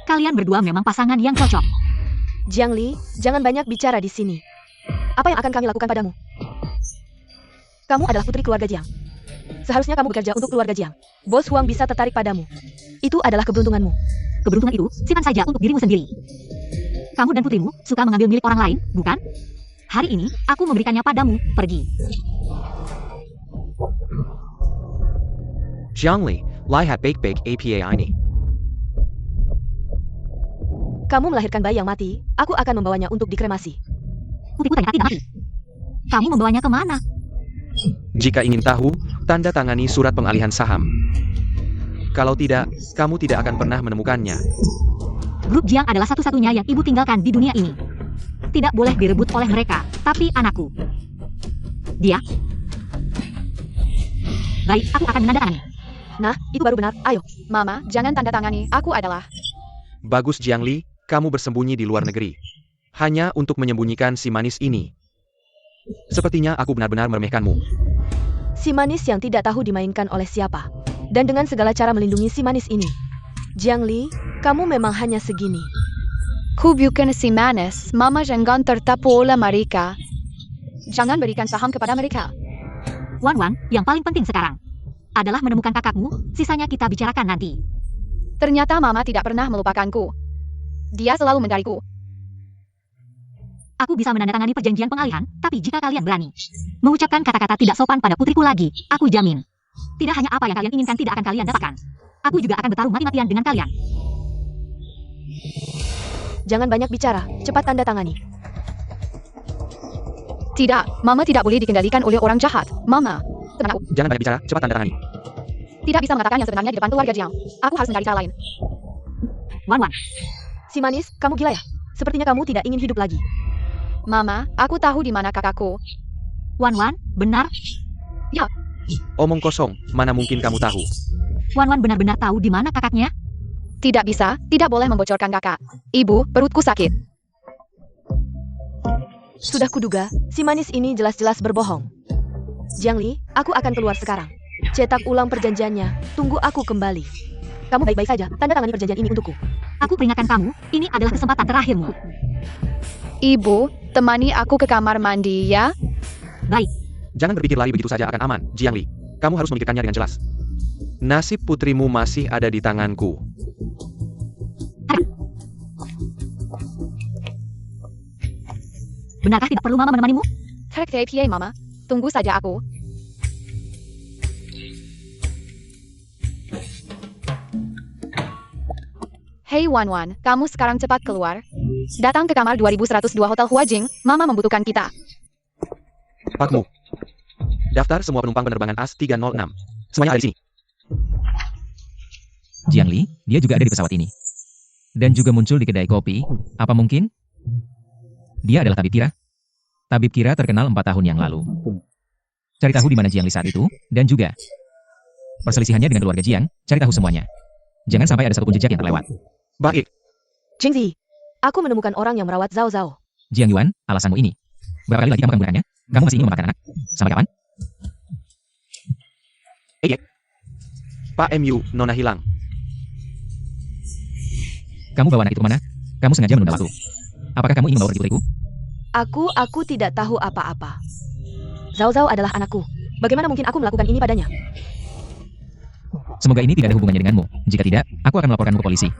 A: Kalian berdua memang pasangan yang cocok.
B: Jiang Li, jangan banyak bicara di sini. Apa yang akan kami lakukan padamu? Kamu adalah putri keluarga Jiang. Seharusnya kamu bekerja untuk keluarga Jiang. Bos Huang bisa tertarik padamu. Itu adalah keberuntunganmu.
A: Keberuntungan itu simpan saja untuk dirimu sendiri. Kamu dan putrimu suka mengambil milik orang lain, bukan? Hari ini, aku memberikannya padamu. Pergi.
C: Jiangli, lihat baik-baik apa ini.
B: Kamu melahirkan bayi yang mati, aku akan membawanya untuk dikremasi.
A: Putriku ternyata tidak mati. Kamu membawanya kemana?
C: Jika ingin tahu, tanda tangani surat pengalihan saham. Kalau tidak, kamu tidak akan pernah menemukannya.
A: Grup Jiang adalah satu-satunya yang ibu tinggalkan di dunia ini. Tidak boleh direbut oleh mereka, tapi anakku. Dia. Baik, aku akan menandatangani.
B: Nah, itu baru benar. Ayo.
E: Mama, jangan tanda tangani, aku adalah.
C: Bagus Jiangli, kamu bersembunyi di luar negeri. Hanya untuk menyembunyikan si manis ini. Sepertinya aku benar-benar meremehkanmu.
B: Si manis yang tidak tahu dimainkan oleh siapa. Dan dengan segala cara melindungi si manis ini. Jiangli, kamu memang hanya segini.
E: Ku bukan si manis, Mama jangan tertipu oleh mereka. Jangan berikan saham kepada mereka.
A: Wan, yang paling penting sekarang adalah menemukan kakakmu, sisanya kita bicarakan nanti.
E: Ternyata Mama tidak pernah melupakanku. Dia selalu mencariku.
A: Aku bisa menandatangani perjanjian pengalihan, tapi jika kalian berani mengucapkan kata-kata tidak sopan pada putriku lagi, aku jamin. Tidak hanya apa yang kalian inginkan tidak akan kalian dapatkan. Aku juga akan bertarung mati-matian dengan kalian.
B: Jangan banyak bicara, cepat tanda tangani.
E: Tidak, Mama tidak boleh dikendalikan oleh orang jahat. Mama, teman aku
C: Jangan banyak bicara, cepat tanda tangani.
E: tidak bisa mengatakan yang sebenarnya di depan keluarga Jiang. Aku harus mencari cara lain.
A: Wan,
B: Si manis, kamu gila ya? Sepertinya kamu tidak ingin hidup lagi.
E: Mama, aku tahu di mana kakakku.
A: Wan, benar.
C: Omong kosong, mana mungkin kamu tahu.
A: Wan benar-benar tahu di mana kakaknya.
E: Tidak bisa, tidak boleh membocorkan kakak. Ibu, perutku sakit.
B: Sudah kuduga, si manis ini jelas-jelas berbohong. Jiangli, aku akan keluar sekarang. Cetak ulang perjanjiannya, tunggu aku kembali. Kamu baik-baik saja, tanda tangani perjanjian ini untukku.
A: Aku peringatkan kamu, ini adalah kesempatan terakhirmu.
E: Ibu, temani aku ke kamar mandi ya.
A: Baik,
C: Jangan berpikir lari begitu saja akan aman, Jiangli. Kamu harus memikirkannya dengan jelas. Nasib putrimu masih ada di tanganku.
A: benarkah tidak perlu Mama menemanimu?
E: Tarik TPA Mama, tunggu saja aku. Hei Wan, kamu sekarang cepat keluar. Datang ke kamar 2102 Hotel Huajing, Mama membutuhkan kita.
C: Pakmu. Daftar semua penumpang penerbangan AS306. Semuanya ada di sini.
D: Jiangli, dia juga ada di pesawat ini. Dan juga muncul di kedai kopi. Apa mungkin? Dia adalah Tabib Kira. Tabib Kira terkenal 4 tahun yang lalu. Cari tahu di mana Jiangli saat itu, dan juga perselisihannya dengan keluarga Jiang, cari tahu semuanya. Jangan sampai ada satupun jejak yang terlewat.
C: Baik.
B: Jingzi, aku menemukan orang yang merawat Zhao Zhao.
D: Jiang Yuan, alasanmu ini. Berapa kali lagi kamu akan menggunakannya? Kamu masih ingin memakan anak? Sampai kapan?
C: Pak MU, Nona hilang.
D: Kamu bawa anak itu kemana? Kamu sengaja menunda waktu. Apakah kamu ingin membawa pergi putriku?
B: Aku tidak tahu apa-apa. Zhao Zhao adalah anakku. Bagaimana mungkin aku melakukan ini padanya?
D: Semoga ini tidak ada hubungannya denganmu. Jika tidak, aku akan melaporkanmu ke polisi.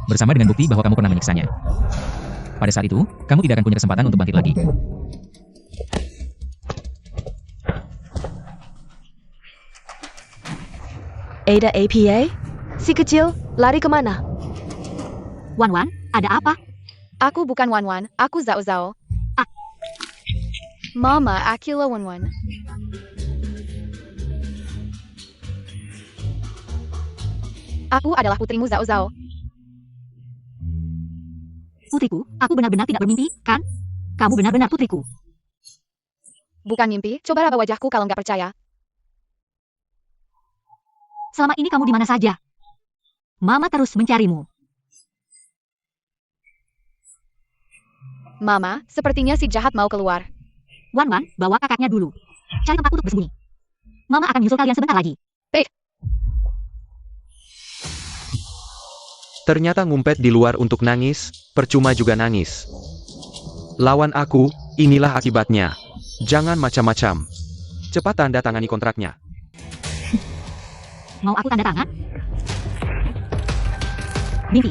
D: Bersama dengan bukti bahwa kamu pernah menyiksanya. Pada saat itu, kamu tidak akan punya kesempatan untuk bangkit lagi.
B: Ada APA? Si kecil, lari kemana?
A: Wan, ada apa?
E: Aku bukan Wan, aku Zhao Zhao. Mama, Akila Wan. Aku adalah putrimu Zhao Zhao.
A: Putriku, aku benar-benar tidak bermimpi, kan? Kamu benar-benar putriku.
E: Bukan mimpi, coba raba wajahku kalau nggak percaya.
A: Selama ini kamu di mana saja? Mama terus mencarimu.
E: Mama, sepertinya si jahat mau keluar.
A: Wan, bawa kakaknya dulu. Cari tempat untuk bersembunyi. Mama akan menyusul kalian sebentar lagi.
C: Ternyata ngumpet di luar untuk nangis, percuma juga nangis. Lawan aku, inilah akibatnya. Jangan macam-macam. Cepat tanda tangani kontraknya.
A: Mau aku tanda tangan? Mimpi.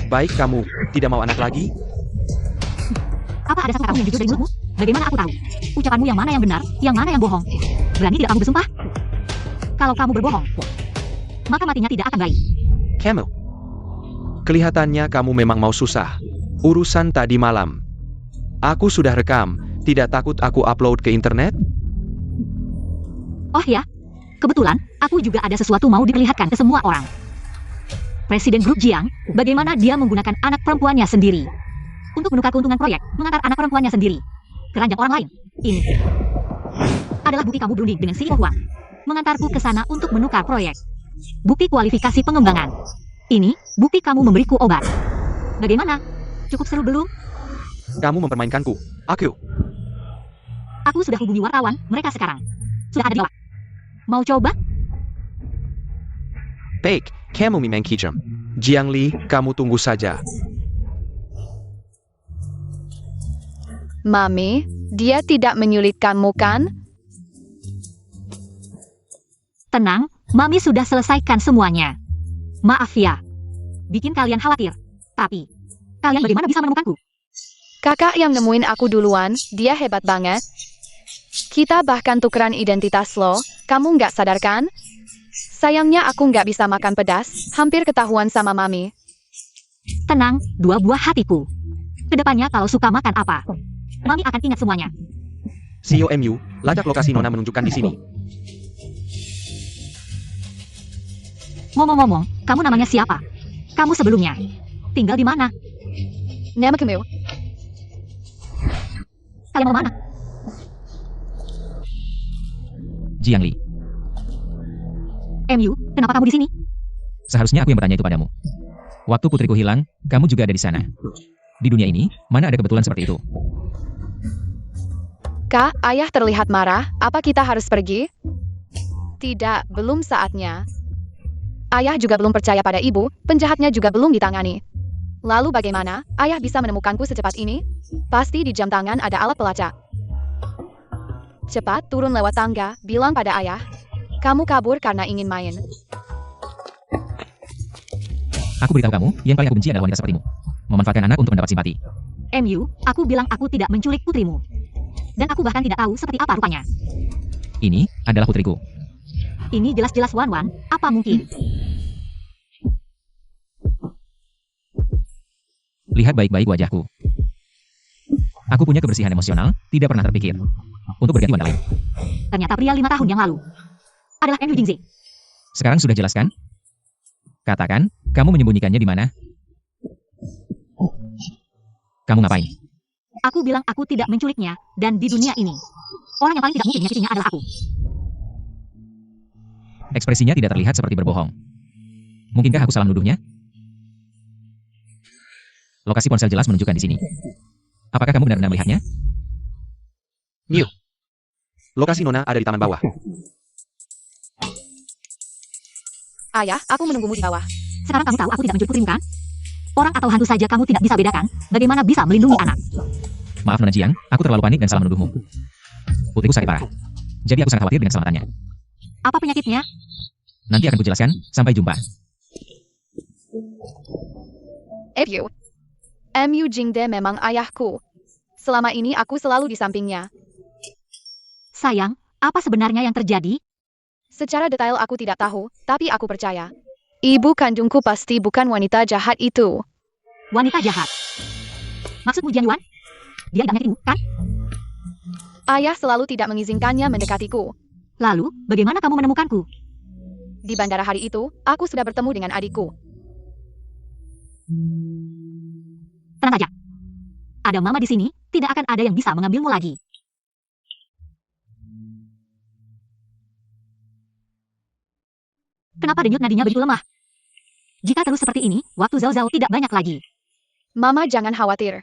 C: Baik kamu, tidak mau anak lagi?
A: Apa ada kata kamu yang jujur dari mulutmu? Bagaimana aku tahu? Ucapanmu yang mana yang benar, yang mana yang bohong? Berani tidak kamu bersumpah? Kalau kamu berbohong, maka matinya tidak akan baik.
C: Camel. Kelihatannya kamu memang mau susah. Urusan tadi malam. Aku sudah rekam, tidak takut aku upload ke internet?
A: Oh ya, kebetulan aku juga ada sesuatu mau diperlihatkan ke semua orang. Presiden grup Jiang, bagaimana dia menggunakan anak perempuannya sendiri untuk menukar keuntungan proyek, mengantar anak perempuannya sendiri ke ranjang orang lain. Ini adalah bukti kamu berunding dengan CEO Huang, mengantarku ke sana untuk menukar proyek. Bukti kualifikasi pengembangan. Ini bukti kamu memberiku obat. Bagaimana? Cukup seru belum?
C: Kamu mempermainkanku.
A: Aku sudah hubungi wartawan, mereka sekarang sudah ada di bawah. Mau coba?
C: Baik, kamu memang kejam. Jiang Li, kamu tunggu saja.
E: Mami, dia tidak menyulitkanmu kan?
A: Tenang, Mami sudah selesaikan semuanya. Maaf ya, bikin kalian khawatir. Tapi, kalian bagaimana bisa menemukanku?
E: Kakak yang nemuin aku duluan, dia hebat banget. Kita bahkan tukeran identitas lo, kamu nggak sadar kan? Sayangnya aku nggak bisa makan pedas, hampir ketahuan sama Mami.
A: Tenang, dua buah hatiku. Kedepannya kalau suka makan apa, Mami akan ingat semuanya.
C: CEO MU, lacak lokasi Nona menunjukkan di sini.
A: Ngomong-ngomong, kamu namanya siapa? Kamu sebelumnya tinggal di mana?
E: Nama kamu?
A: Kalian mau mana?
D: Jiang Li.
A: MU, kenapa kamu di sini?
D: Seharusnya aku yang bertanya itu padamu. Waktu putriku hilang, kamu juga ada di sana. Di dunia ini, mana ada kebetulan seperti itu?
E: Kak, ayah terlihat marah, apa kita harus pergi? Tidak, belum saatnya. Ayah juga belum percaya pada ibu, penjahatnya juga belum ditangani. Lalu bagaimana, ayah bisa menemukanku secepat ini? Pasti di jam tangan ada alat pelacak. Cepat turun lewat tangga, bilang pada ayah. Kamu kabur karena ingin main.
D: Aku beritahu kamu, yang paling aku benci adalah wanita sepertimu. Memanfaatkan anak untuk mendapat simpati.
A: MU, aku bilang aku tidak menculik putrimu. Dan aku bahkan tidak tahu seperti apa rupanya.
D: Ini adalah putriku.
A: Ini jelas-jelas Wan-Wan, apa mungkin?
D: Lihat baik-baik wajahku. Aku punya kebersihan emosional, tidak pernah terpikir untuk berganti wanita lain.
A: Ternyata pria 5 tahun yang lalu adalah MU Jingzi.
D: Sekarang sudah jelas kan? Katakan, kamu menyembunyikannya di mana? Kamu ngapain?
A: Aku bilang aku tidak menculiknya, dan di dunia ini, orang yang paling tidak mungkin menyakitinya adalah aku.
D: Ekspresinya tidak terlihat seperti berbohong. Mungkinkah aku salah menuduhnya? Lokasi ponsel jelas menunjukkan di sini. Apakah kamu benar-benar melihatnya?
C: Lokasi Nona ada di taman bawah.
E: Ayah, aku menunggumu di bawah.
A: Sekarang kamu tahu aku tidak menculik putrimu kan? Orang atau hantu saja kamu tidak bisa bedakan, bagaimana bisa melindungi anak?
D: Maaf Nona Jiang, aku terlalu panik dan salah menuduhmu. Putriku sakit parah. Jadi aku sangat khawatir dengan keselamatannya.
A: Apa penyakitnya?
D: Nanti akan kujelaskan, sampai jumpa.
E: MU Jingde memang ayahku. Selama ini aku selalu di sampingnya.
A: Sayang, apa sebenarnya yang terjadi?
E: Secara detail aku tidak tahu, tapi aku percaya. Ibu kandungku pasti bukan wanita jahat itu.
A: Wanita jahat. Maksudmu Jian Yuan? Dia tidak menyakitimu, kan?
E: Ayah selalu tidak mengizinkannya mendekatiku.
A: Lalu, bagaimana kamu menemukanku?
E: Di bandara hari itu, aku sudah bertemu dengan adikku.
A: Tenang saja. Ada mama di sini, tidak akan ada yang bisa mengambilmu lagi. Kenapa denyut nadinya begitu lemah? Jika terus seperti ini, waktu Zhao Zhao tidak banyak lagi.
E: Mama jangan khawatir.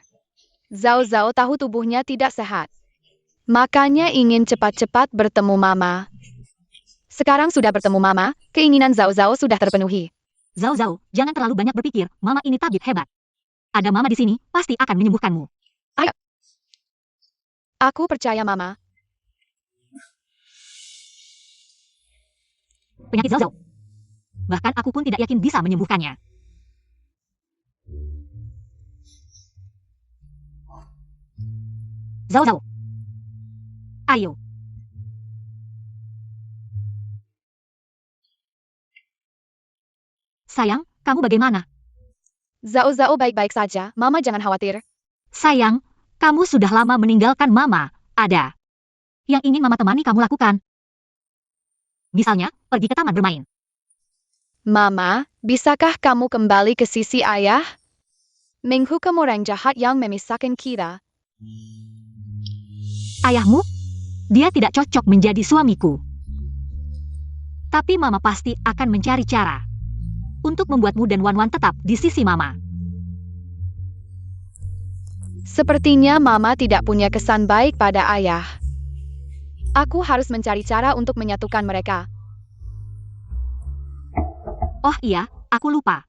E: Zhao Zhao tahu tubuhnya tidak sehat. Makanya ingin cepat-cepat bertemu Mama. Sekarang sudah bertemu Mama, keinginan Zhao Zhao sudah terpenuhi.
A: Zhao Zhao, jangan terlalu banyak berpikir, mama ini tabib hebat. Ada mama di sini, pasti akan menyembuhkanmu.
E: Aku percaya Mama.
A: penyakit Zhao Zhao. Bahkan aku pun tidak yakin bisa menyembuhkannya. Zhao Zhao. Ayo. Sayang, kamu bagaimana?
E: Zhao Zhao baik-baik saja, Mama jangan khawatir.
A: Sayang, kamu sudah lama meninggalkan Mama. Ada yang ingin Mama temani kamu lakukan. Misalnya, pergi ke taman bermain.
E: Mama, bisakah kamu kembali ke sisi ayah? Menghukum orang jahat yang memisahkan kita.
A: Ayahmu? Dia tidak cocok menjadi suamiku. Tapi Mama pasti akan mencari cara untuk membuatmu dan Wan-Wan tetap di sisi Mama.
E: Sepertinya Mama tidak punya kesan baik pada ayah. Aku harus mencari cara untuk menyatukan mereka.
A: Oh iya, aku lupa.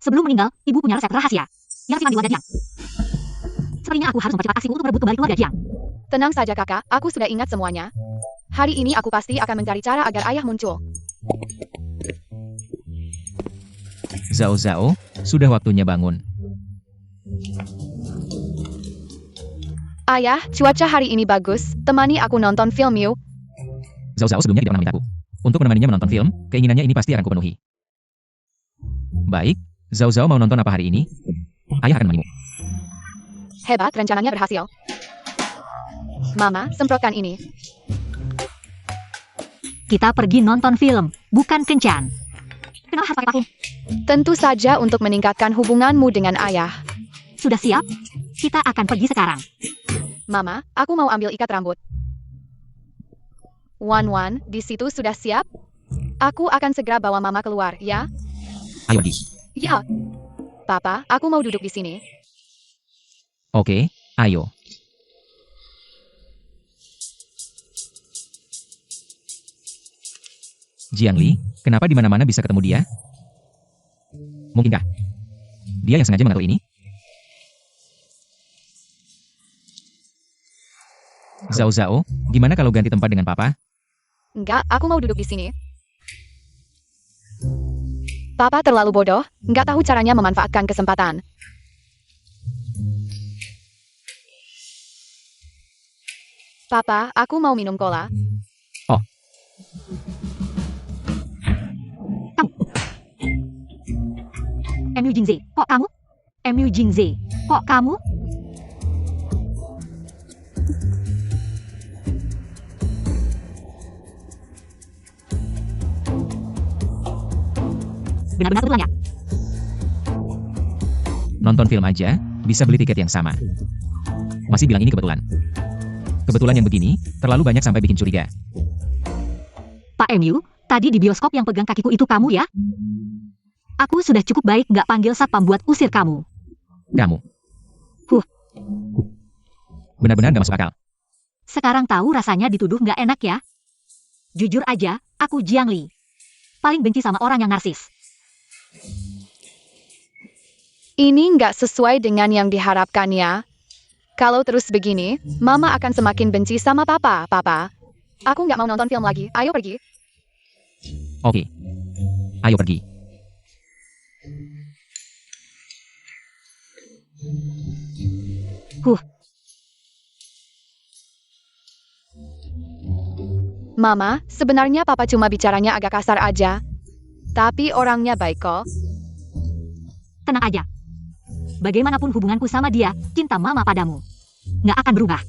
A: Sebelum meninggal, ibu punya resep rahasia yang simpan di wadah Jiang. Sepertinya aku harus mempercepat aksiku untuk merebut kembali keluarga Jiang.
E: Tenang saja kakak, aku sudah ingat semuanya. Hari ini aku pasti akan mencari cara agar ayah muncul.
D: Zhao Zhao, sudah waktunya bangun.
E: Ayah, cuaca hari ini bagus, temani aku nonton film yuk.
D: Zhao Zhao sebelumnya tidak pernah mintaku untuk menemaninya menonton film, keinginannya ini pasti akan kupenuhi. Baik, Zhao Zhao mau nonton apa hari ini? Ayah akan menemanimu.
E: Hebat, rencananya berhasil. Mama, semprotkan ini.
A: Kita pergi nonton film, bukan kencan. Kenapa harus pakai parfum?
E: Tentu saja untuk meningkatkan hubunganmu dengan ayah.
A: Sudah siap? Kita akan pergi sekarang.
E: Mama, aku mau ambil ikat rambut. Wan-Wan, di situ sudah siap? Aku akan segera bawa Mama keluar, ya?
D: Ayo pergi.
E: Ya. Papa, aku mau duduk di sini.
D: Oke, ayo. Jiang Li, kenapa di mana-mana bisa ketemu dia? Mungkinkah dia yang sengaja mengatur ini? Zhao Zhao, gimana kalau ganti tempat dengan Papa?
E: Enggak, aku mau duduk di sini. Papa terlalu bodoh, nggak tahu caranya memanfaatkan kesempatan. Papa, aku mau minum cola.
A: MU Jingze, kok kamu? MU Jingze, kok kamu? Benar-benar kebetulan ya?
D: Nonton film aja, bisa beli tiket yang sama. Masih bilang ini kebetulan. Kebetulan yang begini, terlalu banyak sampai bikin curiga.
A: Pak MU, tadi di bioskop yang pegang kakiku itu kamu ya? Aku sudah cukup baik nggak panggil satpam buat usir kamu.
D: Kamu.
A: Huh.
D: Benar-benar gak masuk akal.
A: Sekarang tahu rasanya dituduh nggak enak ya? Jujur aja, aku Jiang Li. Paling benci sama orang yang narsis.
E: Ini nggak sesuai dengan yang diharapkan ya. Kalau terus begini, Mama akan semakin benci sama Papa. Papa, aku nggak mau nonton film lagi. Ayo pergi.
D: Oke. Ayo pergi.
E: Mama, sebenarnya Papa cuma bicaranya agak kasar aja. Tapi orangnya baik kok.
A: Tenang aja. Bagaimanapun hubunganku sama dia, cinta Mama padamu nggak akan berubah.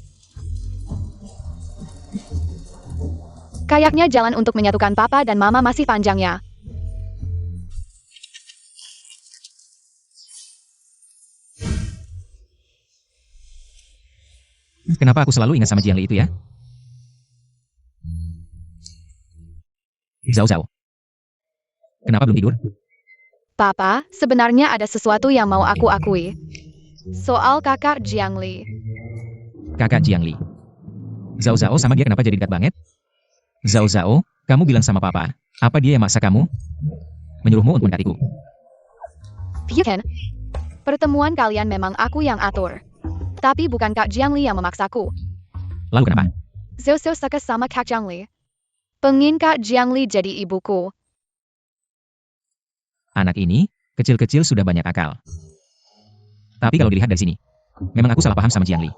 E: Kayaknya jalan untuk menyatukan Papa dan Mama masih panjang ya.
D: Kenapa aku selalu ingat sama Jiang Li itu ya? Zhao Zhao. Kenapa belum tidur?
E: Papa, sebenarnya ada sesuatu yang mau aku akui. Soal kakak Jiang Li.
D: Kakak Jiang Li. Zhao Zhao sama dia kenapa jadi dekat banget? Zhao Zhao, kamu bilang sama Papa, apa dia yang maksa kamu? Menyuruhmu untuk mendekatiku.
E: Ken, pertemuan kalian memang aku yang atur. Tapi bukan Kak Jiang Li yang memaksaku.
D: Lalu kenapa?
E: Zhao Zhao suka sama Kak Jiang Li. Pengin Kak Jiangli jadi ibuku.
D: Anak ini, kecil-kecil sudah banyak akal. Tapi kalau dilihat dari sini, memang aku salah paham sama Jiangli.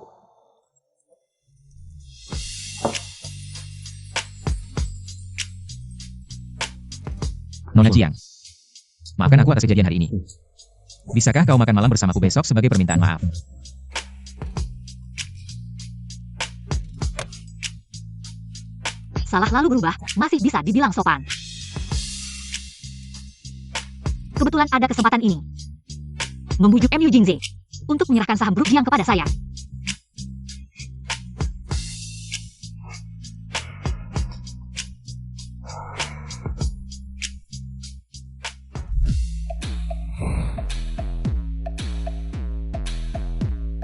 D: Nona Jiang, maafkan aku atas kejadian hari ini. Bisakah kau makan malam bersamaku besok sebagai permintaan maaf?
A: Salah lalu berubah, masih bisa dibilang sopan. Kebetulan ada kesempatan ini. Membujuk MU Jingze untuk menyerahkan saham grup Jiang kepada saya.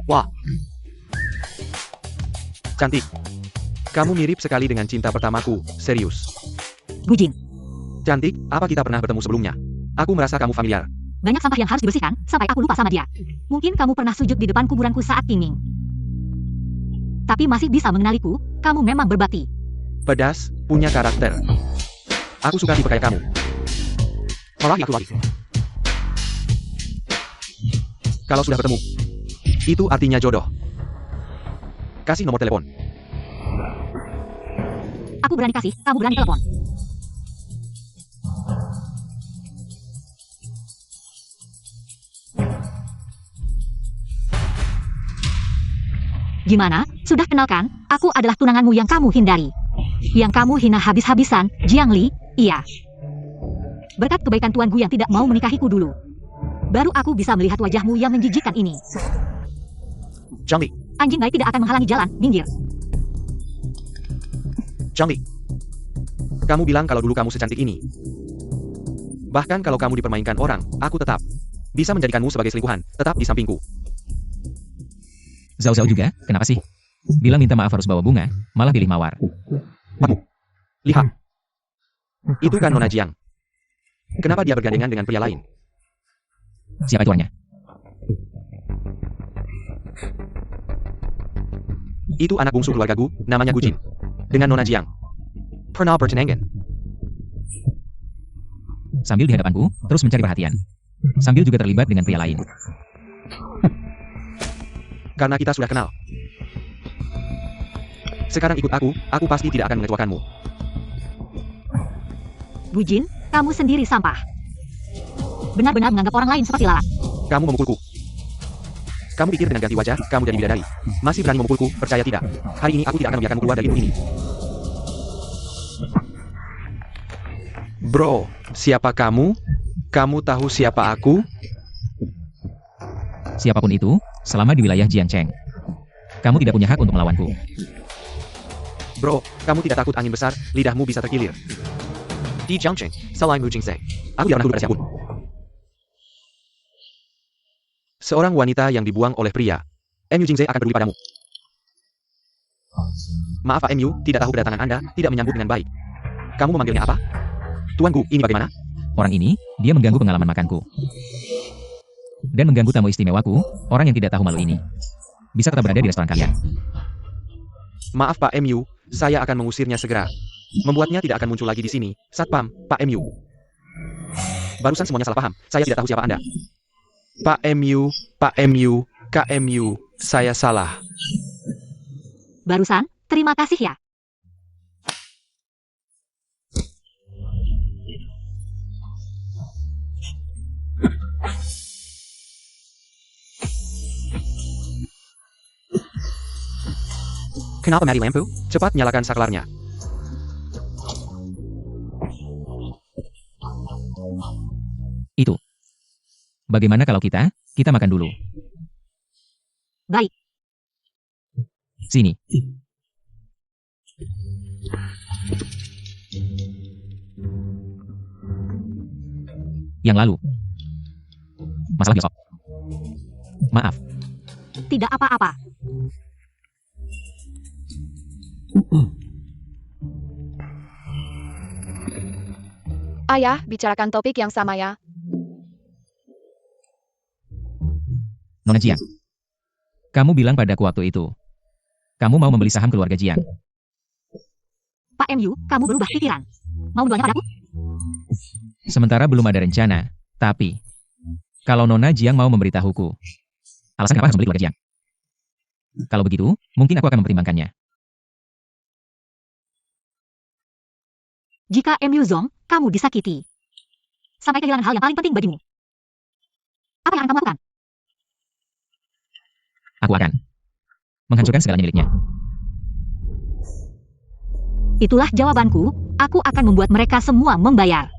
C: Wah. Cantik. Kamu mirip sekali dengan cinta pertamaku, serius.
A: Gujin,
C: Cantik, apa kita pernah bertemu sebelumnya? Aku merasa kamu familiar.
A: banyak sampah yang harus dibersihkan, sampai aku lupa sama dia. Mungkin kamu pernah sujud di depan kuburanku saat Pingming. Tapi masih bisa mengenaliku, kamu memang berbakti.
C: Pedas, punya karakter. Aku suka tipe kayak kamu. Marahi aku lagi. Kalau sudah bertemu, itu artinya jodoh. Kasih nomor telepon.
A: Aku berani kasih, kamu berani telepon. Gimana? Sudah kenal kan? Aku adalah tunanganmu yang kamu hindari. Yang kamu hina habis-habisan, Jiangli, iya. Berkat kebaikan tuanku yang tidak mau menikahiku dulu. Baru aku bisa melihat wajahmu yang menjijikkan ini.
C: Jiangli,
A: Anjing baik tidak akan menghalangi jalan, minggir.
C: Jiangli. Kamu bilang kalau dulu kamu secantik ini. Bahkan kalau kamu dipermainkan orang, aku tetap bisa menjadikanmu sebagai selingkuhan, tetap di sampingku.
D: Zhao Zhao juga, kenapa sih? Bilang minta maaf harus bawa bunga, malah pilih mawar.
C: Kamu. Lihat. Itu kan Nona Jiang. Kenapa dia bergandengan dengan pria lain?
D: Siapa tuannya?
C: Itu anak bungsu keluargaku, namanya Gujin. Dengan Nona Jiang. Pernah bertenangan.
D: Sambil di hadapanku, terus mencari perhatian. Sambil juga terlibat dengan pria lain.
C: Karena kita sudah kenal. Sekarang ikut aku pasti tidak akan mengecewakanmu.
A: Gujin, kamu sendiri sampah. Benar-benar menganggap orang lain seperti lalat.
C: Kamu memukulku. Kamu pikir dengan ganti wajah, kamu jadi bidadari. Masih berani memukulku, percaya tidak? Hari ini aku tidak akan membiarkanmu keluar dari rumah ini. Bro, siapa kamu? Kamu tahu siapa aku?
D: Siapapun itu, selama di wilayah Jiangcheng. Kamu tidak punya hak untuk melawanku.
C: Bro, kamu tidak takut angin besar, lidahmu bisa terkilir. Di Jiangcheng, Salai Mu Jingse. Aku tidak pernah dulu pada siapapun. Seorang wanita yang dibuang oleh pria. MU Jingse akan peduli padamu. Maaf Pak MU, tidak tahu kedatangan Anda, tidak menyambut dengan baik. Kamu memanggilnya apa? Tuanku, ini bagaimana?
D: Orang ini, dia mengganggu pengalaman makanku. Dan mengganggu tamu istimewaku, orang yang tidak tahu malu ini. Bisa tetap berada di restoran kalian.
C: Maaf Pak MU, saya akan mengusirnya segera. Membuatnya tidak akan muncul lagi di sini. Satpam, Pak MU. Barusan semuanya salah paham, saya tidak tahu siapa Anda. Pak MU, KMU, saya salah.
A: Barusan, terima kasih ya.
C: Kenapa mati lampu? Cepat nyalakan saklarnya.
D: Itu. Bagaimana kalau kita makan dulu.
A: Baik.
D: Sini. Yang lalu. Masalah besok. Maaf.
A: Tidak apa-apa.
E: Ayah, bicarakan topik yang sama ya.
D: Nona Jiang. Kamu bilang padaku waktu itu. Kamu mau membeli saham keluarga Jiang.
A: Pak MU, kamu berubah pikiran. Mau menjualnya padaku?
D: Sementara belum ada rencana, tapi kalau Nona Jiang mau memberitahuku, alasan kenapa harus membeli keluarga Jiang? Kalau begitu, mungkin aku akan mempertimbangkannya.
A: Jika MU Zong, kamu disakiti. Sampai kehilangan hal yang paling penting bagimu. Apa yang akan kamu lakukan?
D: Aku akan menghancurkan segalanya miliknya.
A: Itulah jawabanku, aku akan membuat mereka semua membayar.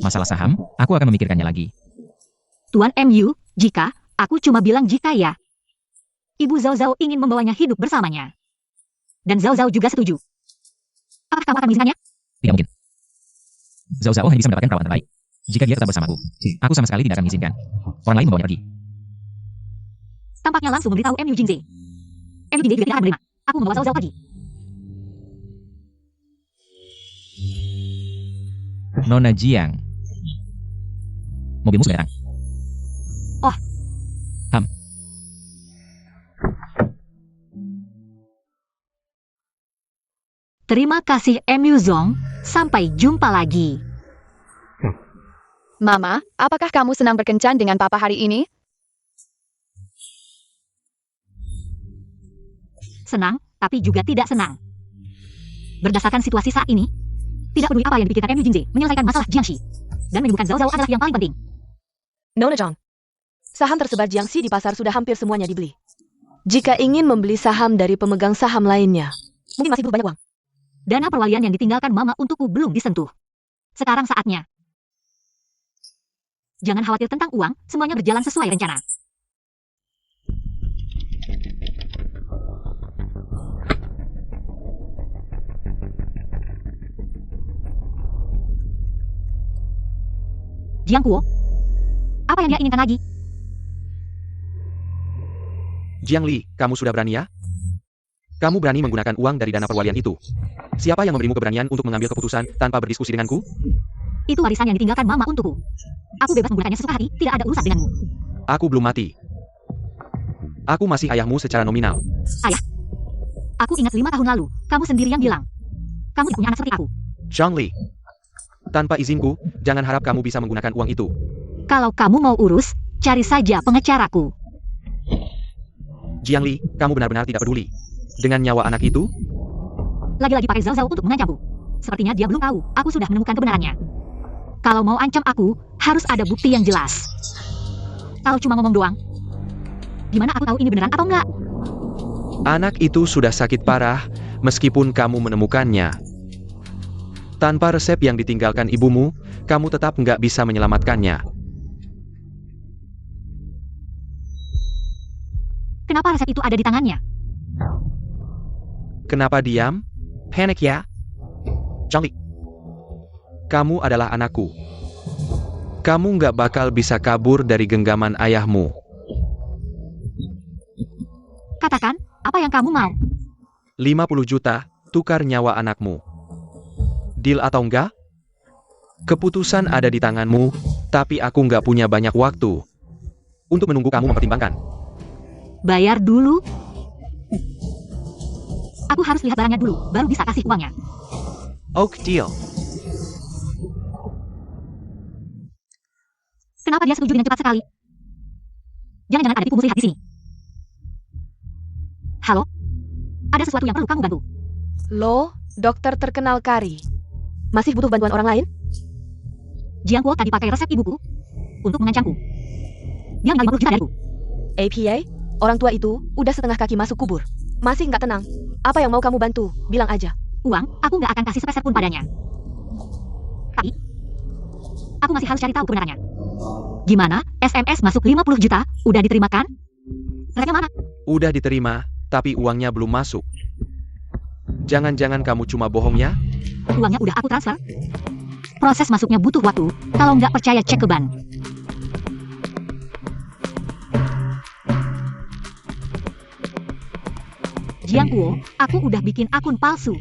D: Masalah saham, aku akan memikirkannya lagi.
A: Tuan MU, jika, aku cuma bilang jika ya. Ibu Zhao Zhao ingin membawanya hidup bersamanya. Dan Zhao Zhao juga setuju. Apakah kamu akan mengizinkannya?
D: Tidak mungkin. Zhao Zhao hanya bisa mendapatkan perawatan terbaik jika dia tetap bersamaku. Aku sama sekali tidak akan mengizinkan orang lain membawanya pergi.
A: Tampaknya langsung memberitahu MU Jingze. MU Jingze juga tidak akan menerima. Aku membawa Zhao Zhao pergi.
D: Nona Jiang, mobilmu sudah datang.
A: Oh.
D: Ham.
A: Terima kasih MU Zong, sampai jumpa lagi.
E: Mama, apakah kamu senang berkencan dengan papa hari ini?
A: Senang, tapi juga tidak senang. Berdasarkan situasi saat ini, tidak peduli apa yang dipikirkan MU Jingze, menyelesaikan masalah Jiangxi dan menyembuhkan Zhao Zhao adalah yang paling penting.
B: Nona Zhang, saham tersebar Jiangxi di pasar sudah hampir semuanya dibeli. Jika ingin membeli saham dari pemegang saham lainnya,
A: Mungkin masih butuh banyak uang. Dana perwalian yang ditinggalkan Mama untukku belum disentuh. Sekarang saatnya. Jangan khawatir tentang uang, semuanya berjalan sesuai rencana. Jiang Kuo, apa yang dia inginkan lagi?
C: Jiang Li, kamu sudah berani ya? Kamu berani menggunakan uang dari dana perwalian itu. Siapa yang memberimu keberanian untuk mengambil keputusan tanpa berdiskusi denganku?
A: Itu warisan yang ditinggalkan Mama untukku. Aku bebas menggunakannya sesuka hati, tidak ada urusan denganmu.
C: Aku belum mati. Aku masih ayahmu secara nominal.
A: Ayah, aku ingat 5 tahun lalu, kamu sendiri yang bilang. Kamu tidak punya anak seperti aku.
C: Zhang Li. Tanpa izinku, jangan harap kamu bisa menggunakan uang itu.
A: Kalau kamu mau urus, cari saja pengecaraku.
C: Jiang Li, kamu benar-benar tidak peduli dengan nyawa anak itu?
A: Lagi-lagi pakai Zhao Zhao untuk mengancamku. Sepertinya dia belum tahu, aku sudah menemukan kebenarannya. Kalau mau ancam aku, harus ada bukti yang jelas. Kalau cuma ngomong doang, gimana aku tahu ini beneran atau enggak?
C: Anak itu sudah sakit parah, meskipun kamu menemukannya. Tanpa resep yang ditinggalkan ibumu, kamu tetap nggak bisa menyelamatkannya.
A: Kenapa resep itu ada di tangannya?
C: Kenapa diam? Panik ya? Zhang Li. Kamu adalah anakku. Kamu nggak bakal bisa kabur dari genggaman ayahmu.
A: Katakan, apa yang kamu mau?
C: 50 juta, tukar nyawa anakmu. Deal atau enggak? Keputusan ada di tanganmu, tapi aku nggak punya banyak waktu untuk menunggu kamu mempertimbangkan.
A: Bayar dulu. Aku harus lihat barangnya dulu, baru bisa kasih uangnya.
C: Oke, deal.
A: Kenapa dia setuju dengan cepat sekali? Jangan-jangan ada tipu muslihat di sini. Halo? Ada sesuatu yang perlu kamu bantu.
B: Lo, dokter terkenal Kari. Masih butuh bantuan orang lain?
A: Jiang Kuo tadi pakai resep ibuku untuk mengancamku. Dia minta 50 juta dariku.
B: APA, orang tua itu udah setengah kaki masuk kubur. Masih nggak tenang. Apa yang mau kamu bantu? Bilang aja.
A: Uang, aku nggak akan kasih sepeser pun padanya. Tapi, aku masih harus cari tahu kebenarannya. Gimana? SMS masuk 50 juta, udah diterima kan? Resepnya mana?
C: Udah diterima, tapi uangnya belum masuk. Jangan-jangan kamu cuma bohong ya?
A: Uangnya udah aku transfer. Proses masuknya butuh waktu, kalau nggak percaya cek ke bank. Jiang Kuo, aku udah bikin akun palsu.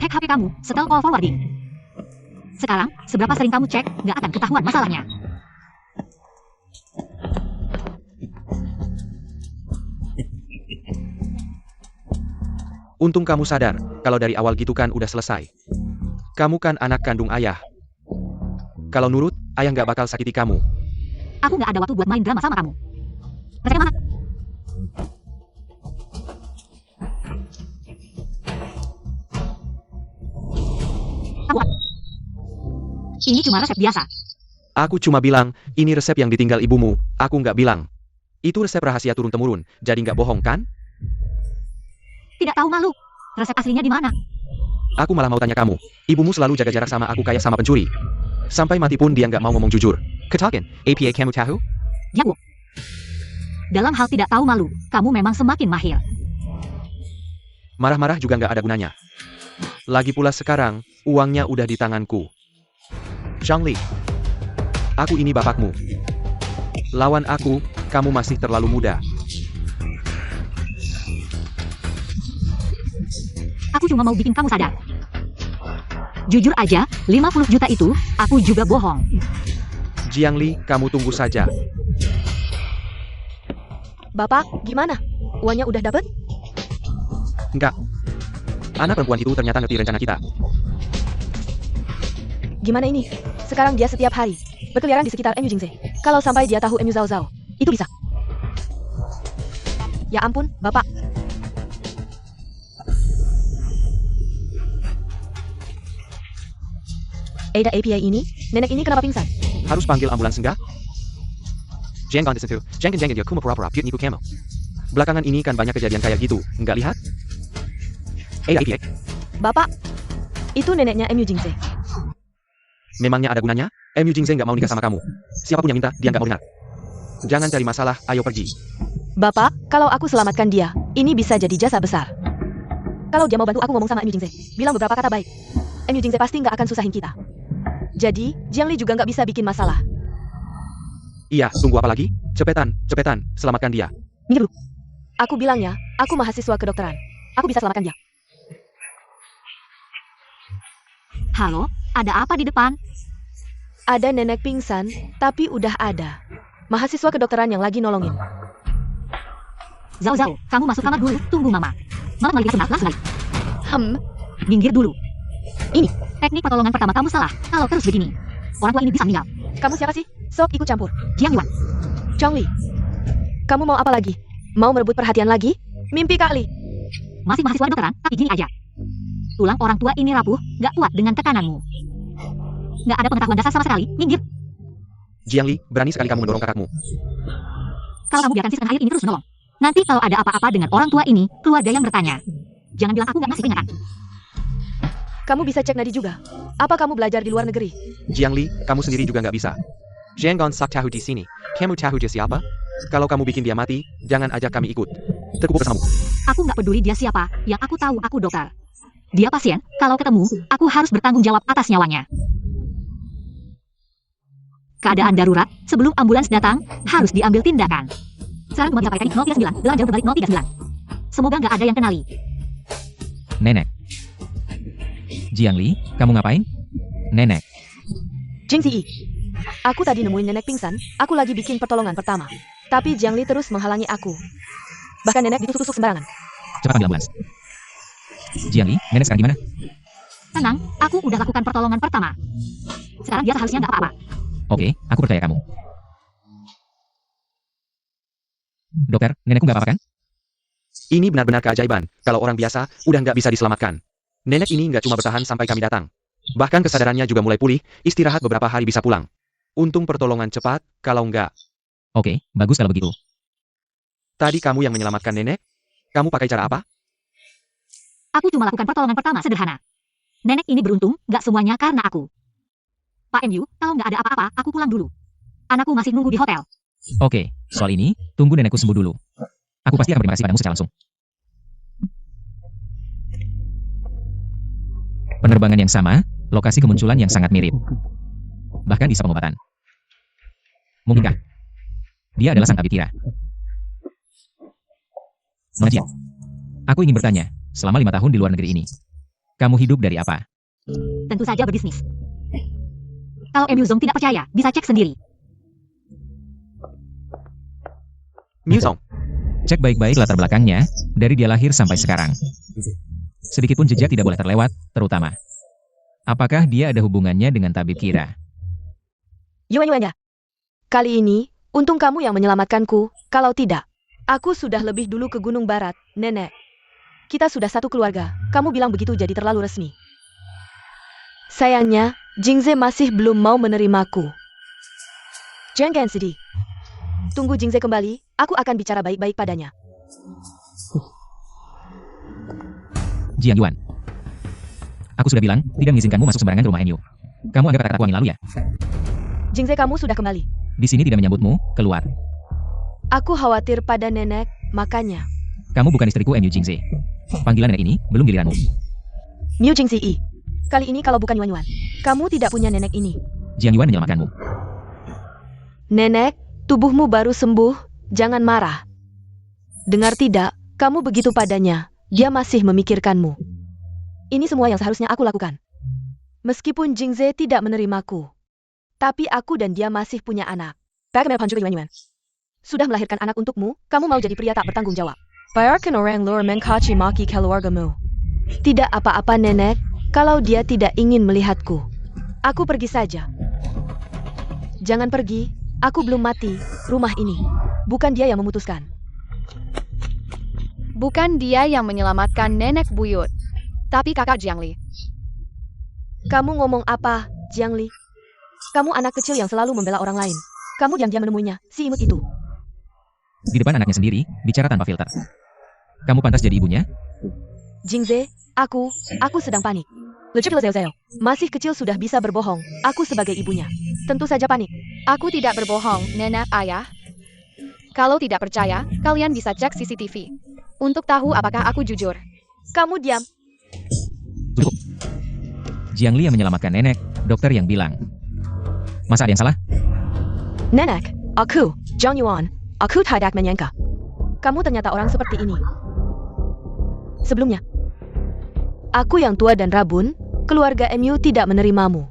A: Hack HP kamu, setel call forwarding. Sekarang, seberapa sering kamu cek, nggak akan ketahuan masalahnya.
C: Untung kamu sadar, kalau dari awal gitu kan udah selesai. Kamu kan anak kandung ayah. Kalau nurut, ayah nggak bakal sakiti kamu.
A: Aku nggak ada waktu buat main drama sama kamu. Resepnya mana? Kamu... Ini cuma resep biasa.
C: Aku cuma bilang, ini resep yang ditinggal ibumu, aku nggak bilang. Itu resep rahasia turun-temurun, jadi nggak bohong kan?
A: Tidak tahu malu. Resep aslinya di mana?
C: Aku malah mau tanya kamu. Ibumu selalu jaga jarak sama aku kayak sama pencuri. Sampai mati pun dia nggak mau ngomong jujur. Ketahuan, APA kamu tahu?
A: Jago. Dalam hal tidak tahu malu, kamu memang semakin mahir.
C: Marah-marah juga nggak ada gunanya. Lagi pula sekarang, uangnya udah di tanganku. Zhang Li, aku ini bapakmu. Lawan aku, kamu masih terlalu muda.
A: Aku cuma mau bikin kamu sadar. Jujur aja, 50 juta itu, aku juga bohong.
C: Jiang Li, kamu tunggu saja.
B: Bapak, gimana? Uangnya udah dapet?
C: Enggak. Anak perempuan itu ternyata ngerti rencana kita.
B: Gimana ini? Sekarang dia setiap hari berkeliaran di sekitar MU Jingze. Kalau sampai dia tahu MU Zhao Zhao, itu bisa. Ya ampun, Bapak. Ada API ini, nenek ini kenapa pingsan?
C: Harus panggil ambulans enggak? Jangan disentuh, jangan ya kuma pura-pura piut nipu kamu. Belakangan ini kan banyak kejadian kayak gitu, enggak lihat? API,
B: Bapak, itu neneknya MU Jingze.
C: memangnya ada gunanya? MU Jingze nggak mau nikah sama kamu. Siapapun yang minta, dia nggak mau dengar. Jangan cari masalah, ayo pergi.
B: Bapak, kalau aku selamatkan dia, ini bisa jadi jasa besar. Kalau dia mau bantu aku ngomong sama MU Jingze, bilang beberapa kata baik. MU Jingze pasti nggak akan susahin kita. Jadi, Jiang Li juga nggak bisa bikin masalah.
C: Iya, tunggu apa lagi? Cepetan, selamatkan dia.
B: Minggir dulu. Aku bilangnya, aku mahasiswa kedokteran. Aku bisa selamatkan dia.
A: Halo, ada apa di depan?
B: Ada nenek pingsan, tapi udah ada mahasiswa kedokteran yang lagi nolongin.
A: Zhao Zhao, kamu masuk kamar dulu, tunggu mama. Mama lagi sebentar, langsung balik. Minggir dulu. Ini, teknik pertolongan pertama kamu salah. Kalau terus begini, orang tua ini bisa meninggal.
B: Kamu siapa sih? Sok ikut campur.
A: Jiang Yuan,
B: Zhang Li, kamu mau apa lagi? Mau merebut perhatian lagi? Mimpi kali.
A: masih mahasiswa kedokteran, tapi gini aja. Tulang orang tua ini rapuh, gak kuat dengan tekananmu. Gak ada pengetahuan dasar sama sekali, minggir.
C: Jiang Li, berani sekali kamu mendorong kakakmu.
A: Kalau kamu biarkan sistem air ini terus menolong, nanti kalau ada apa-apa dengan orang tua ini, keluarga yang bertanya. Jangan bilang aku gak ngasih peringatan.
B: Kamu bisa cek Nadi juga. Apa kamu belajar di luar negeri?
C: Jiang Li, kamu sendiri juga nggak bisa. Jangan sak tahu di sini. Kamu tahu dia siapa? Kalau kamu bikin dia mati, jangan ajak kami ikut. Terkubur bersamamu.
A: Aku nggak peduli dia siapa, yang aku tahu aku dokter. Dia pasien, kalau ketemu, aku harus bertanggung jawab atas nyawanya. Keadaan darurat, sebelum ambulans datang, harus diambil tindakan. Sekarang kembali sampai tadi 039, belang jauh berbalik 039. Semoga nggak ada yang kenali.
D: Nenek. Jiang Li, kamu ngapain? Nenek.
B: Jing Ziyi. Aku tadi nemuin nenek pingsan, aku lagi bikin pertolongan pertama. Tapi Jiang Li terus menghalangi aku. Bahkan nenek ditusuk-tusuk sembarangan.
D: Cepat ambil ambulans. Jiang Li, nenek sekarang gimana?
A: Tenang, aku udah lakukan pertolongan pertama. Sekarang dia seharusnya nggak apa-apa.
D: Oke, aku percaya kamu. Dokter, nenekku nggak apa-apa kan?
C: Ini benar-benar keajaiban. Kalau orang biasa, udah nggak bisa diselamatkan. Nenek ini nggak cuma bertahan sampai kami datang. Bahkan kesadarannya juga mulai pulih, istirahat beberapa hari bisa pulang. Untung pertolongan cepat, kalau nggak.
D: Oke, bagus kalau begitu.
C: Tadi kamu yang menyelamatkan nenek? Kamu pakai cara apa?
A: Aku cuma lakukan pertolongan pertama sederhana. Nenek ini beruntung, nggak semuanya karena aku. Pak MU, kalau nggak ada apa-apa, aku pulang dulu. Anakku masih nunggu di hotel.
D: Oke, soal ini, tunggu nenekku sembuh dulu. Aku pasti akan berterima kasih padamu secara langsung. Penerbangan yang sama, lokasi kemunculan yang sangat mirip. Bahkan bisa pengobatan. Mungkinkah? Dia adalah sang Abitira. Nona Jia, aku ingin bertanya, selama 5 tahun di luar negeri ini, kamu hidup dari apa?
A: Tentu saja berbisnis. Kalau MU Zong tidak percaya, bisa cek sendiri.
C: Musong.
D: Cek baik-baik latar belakangnya, dari dia lahir sampai sekarang. Sedikitpun jejak tidak boleh terlewat, terutama. Apakah dia ada hubungannya dengan tabib Kira?
B: Yuan ya. Kali ini, untung kamu yang menyelamatkanku, kalau tidak. Aku sudah lebih dulu ke Gunung Barat, Nenek. Kita sudah satu keluarga, kamu bilang begitu jadi terlalu resmi. Sayangnya, Jingze masih belum mau menerimaku. Jangan sedih. Tunggu Jingze kembali, aku akan bicara baik-baik padanya.
D: Jiang Yuan. Aku sudah bilang, tidak mengizinkanmu masuk sembarangan ke rumah MU. Kamu anggap kata-kataku angin lalu ya?
B: Jingze kamu sudah kembali.
D: Di sini tidak menyambutmu, keluar.
B: Aku khawatir pada Nenek, makanya.
D: Kamu bukan istriku MU Jingze. Panggilan nenek ini belum giliranmu.
B: Miu Jingzi I. Kali ini kalau bukan Yuan, kamu tidak punya nenek ini.
D: Jiang Yuan menyelamatkanmu.
B: Nenek, tubuhmu baru sembuh, jangan marah. Dengar tidak, kamu begitu padanya, dia masih memikirkanmu. Ini semua yang seharusnya aku lakukan. Meskipun Jingze tidak menerimaku, tapi aku dan dia masih punya anak. Yuan. Sudah melahirkan anak untukmu, kamu mau jadi pria tak bertanggung jawab. Biarkan orang luar mencaci maki keluargamu. Tidak apa-apa nenek, kalau dia tidak ingin melihatku. Aku pergi saja. Jangan pergi, aku belum mati, rumah ini. Bukan dia yang memutuskan.
E: Bukan dia yang menyelamatkan nenek buyut, tapi kakak Jiang Li.
B: Kamu ngomong apa, Jiang Li? Kamu anak kecil yang selalu membela orang lain. Kamu diam-diam menemuinya, si imut itu.
D: Di depan anaknya sendiri, bicara tanpa filter. Kamu pantas jadi ibunya?
B: Jingze, aku sedang panik. Masih kecil sudah bisa berbohong, aku sebagai ibunya. Tentu saja panik.
E: Aku tidak berbohong, nenek ayah. Kalau tidak percaya, kalian bisa cek CCTV. Untuk tahu apakah aku jujur.
B: Kamu diam.
D: Cukup. Jiang Li yang menyelamatkan nenek, dokter yang bilang. Masa ada yang salah?
B: Nenek, aku, Zhang Yuan, aku tidak menyangka. Kamu ternyata orang seperti ini. Sebelumnya, aku yang tua dan rabun, keluarga MU tidak menerimamu.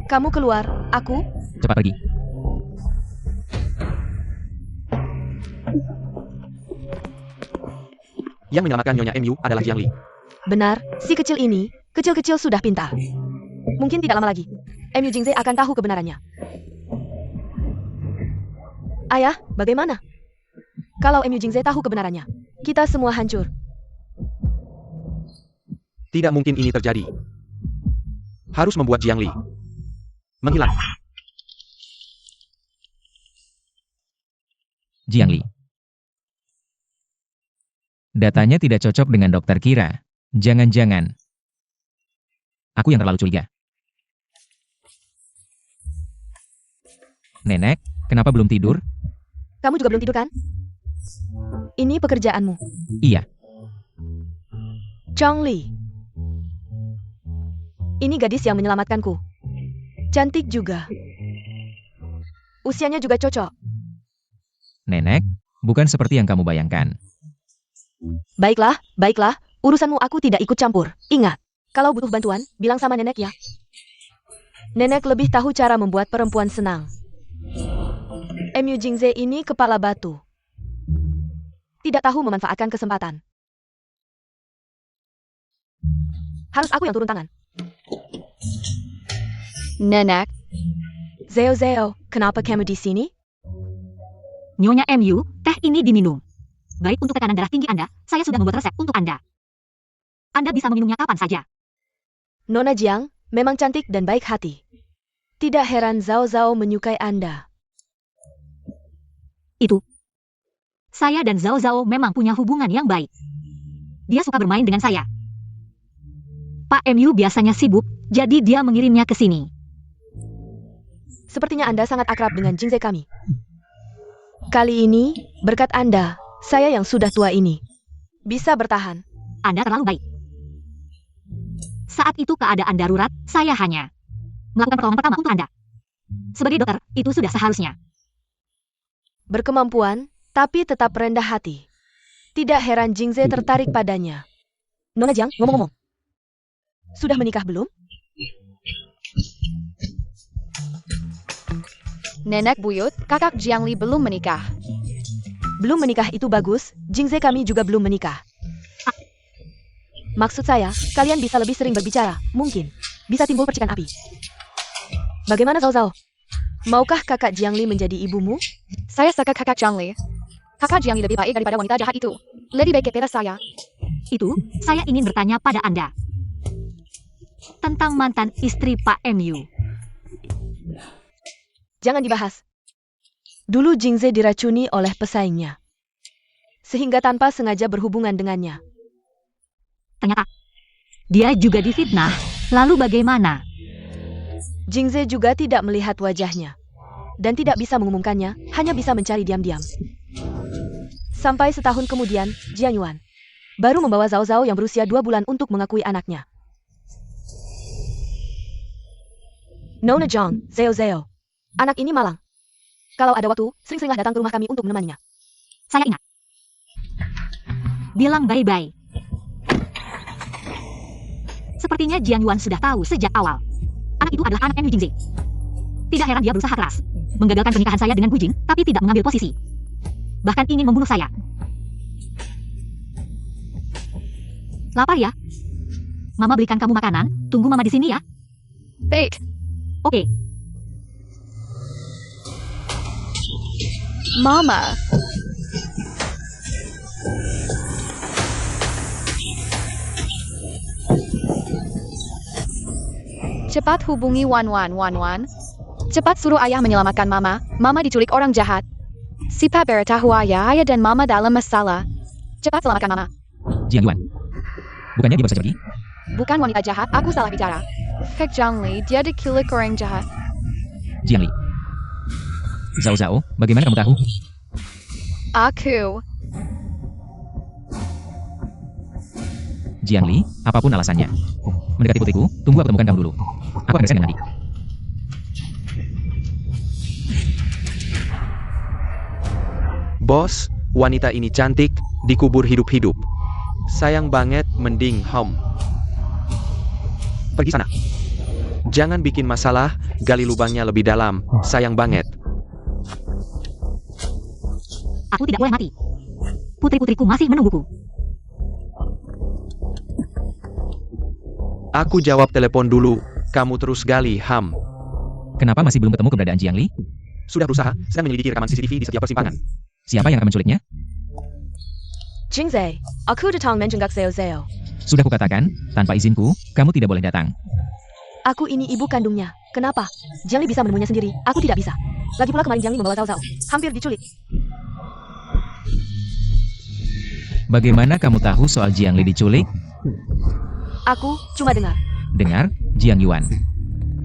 B: Kamu keluar, aku...
D: Cepat pergi.
C: Yang menyelamatkan Nyonya MU adalah Jiang Li.
B: Benar, si kecil ini, kecil-kecil sudah pintar. Mungkin tidak lama lagi, MU Jingze akan tahu kebenarannya. Ayah, bagaimana? Kalau MU Jingze tahu kebenarannya, kita semua hancur.
C: Tidak mungkin ini terjadi. Harus membuat Jiang Li menghilang.
D: Jiang Li. Datanya tidak cocok dengan dokter Kira. Jangan-jangan. Aku yang terlalu curiga. Nenek, kenapa belum tidur?
B: Kamu juga belum tidur kan? Ini pekerjaanmu.
D: Iya.
B: Zhang Li. Ini gadis yang menyelamatkanku. Cantik juga. Usianya juga cocok.
D: Nenek, bukan seperti yang kamu bayangkan.
B: Baiklah, baiklah. Urusanmu aku tidak ikut campur. Ingat, kalau butuh bantuan, bilang sama nenek ya. Nenek lebih tahu cara membuat perempuan senang. MU Jingze ini kepala batu. Tidak tahu memanfaatkan kesempatan. Harus aku yang turun tangan.
E: Nenek,
B: Zeo, kenapa kamu di sini?
A: Nyonya MU, teh ini diminum. Baik untuk tekanan darah tinggi Anda, saya sudah membuat resep untuk Anda. Anda bisa meminumnya kapan saja.
B: Nona Jiang memang cantik dan baik hati. Tidak heran Zhao menyukai Anda.
A: Itu. Saya dan Zhao memang punya hubungan yang baik. Dia suka bermain dengan saya. Pak MU biasanya sibuk, jadi dia mengirimnya ke sini.
B: Sepertinya Anda sangat akrab dengan Jingze kami. Kali ini, berkat Anda, saya yang sudah tua ini bisa bertahan.
A: Anda terlalu baik. Saat itu keadaan darurat, saya hanya melakukan pertolongan pertama untuk Anda. Sebagai dokter, itu sudah seharusnya.
B: Berkemampuan, tapi tetap rendah hati. Tidak heran Jingze tertarik padanya. Nona Jiang, ngomong-ngomong. Sudah menikah belum?
E: nenek buyut, kakak Jiang Li belum menikah.
B: Belum menikah itu bagus, Jingze kami juga belum menikah. Maksud saya, kalian bisa lebih sering berbicara. Mungkin. Bisa timbul percikan api. Bagaimana Zhao Zhao? Maukah kakak Jiangli menjadi ibumu?
E: Saya suka kakak Jiangli. Kakak Jiangli lebih baik daripada wanita jahat itu. Lebih baik kepada saya.
A: Itu, saya ingin bertanya pada Anda. Tentang mantan istri Pak MU.
B: Jangan dibahas. Dulu Jingze diracuni oleh pesaingnya. Sehingga tanpa sengaja berhubungan dengannya.
A: Ternyata, dia juga difitnah. Lalu bagaimana?
B: Jingze juga tidak melihat wajahnya. Dan tidak bisa mengumumkannya, hanya bisa mencari diam-diam. Sampai setahun kemudian, Jiang Yuan baru membawa Zhao Zhao yang berusia 2 bulan untuk mengakui anaknya. Nona Zhang, Zhao Zhao. Anak ini malang. Kalau ada waktu, sering-seringlah datang ke rumah kami untuk menemaninya.
A: Saya ingat. Bilang bye-bye. Sepertinya Jiang Yuan sudah tahu sejak awal. Anak itu adalah anak MU Jingze. Tidak heran dia berusaha keras. Menggagalkan pernikahan saya dengan Bu Jing, tapi tidak mengambil posisi. Bahkan ingin membunuh saya. Lapar ya? Mama belikan kamu makanan, tunggu Mama di sini ya.
E: Baik.
A: Oke.
E: Mama. Cepat hubungi Wan. Cepat suruh ayah menyelamatkan Mama. Mama diculik orang jahat. Si Pat beritahu ayah dan Mama dalam masalah. Cepat selamatkan Mama.
D: Jiang Yuan. Bukannya dia baru saja pergi?
E: Bukan wanita jahat, aku salah bicara. Kak Jiangli, dia diculik orang jahat.
D: Jiang Li. Zhao Zhao, bagaimana kamu tahu?
E: Aku.
D: Jiang Li, apapun alasannya. Mendekati putriku, tunggu aku temukan kamu dulu. Aku akan bereskan nanti.
C: Bos, wanita ini cantik, dikubur hidup-hidup. Sayang banget, mending pergi sana. Jangan bikin masalah, gali lubangnya lebih dalam. Sayang banget.
A: Aku tidak boleh mati. Putri-putriku masih menungguku.
C: Aku jawab telepon dulu. Kamu terus gali,
D: Kenapa masih belum ketemu keberadaan Jiang Li?
C: Sudah berusaha, sedang menyelidiki rekaman CCTV di setiap persimpangan.
D: Siapa yang akan menculiknya?
B: Jingze, aku datang menjenguk Zhao Zhao.
D: Sudah kukatakan, tanpa izinku, kamu tidak boleh datang.
B: Aku ini ibu kandungnya. Kenapa? Jiangli bisa menemuinya sendiri, aku tidak bisa. Lagi pula kemarin Jiangli membawa Zhao Zhao. Hampir diculik.
D: Bagaimana kamu tahu soal Jiang Li diculik?
B: Aku cuma dengar.
D: Dengar, Jiang Yuan.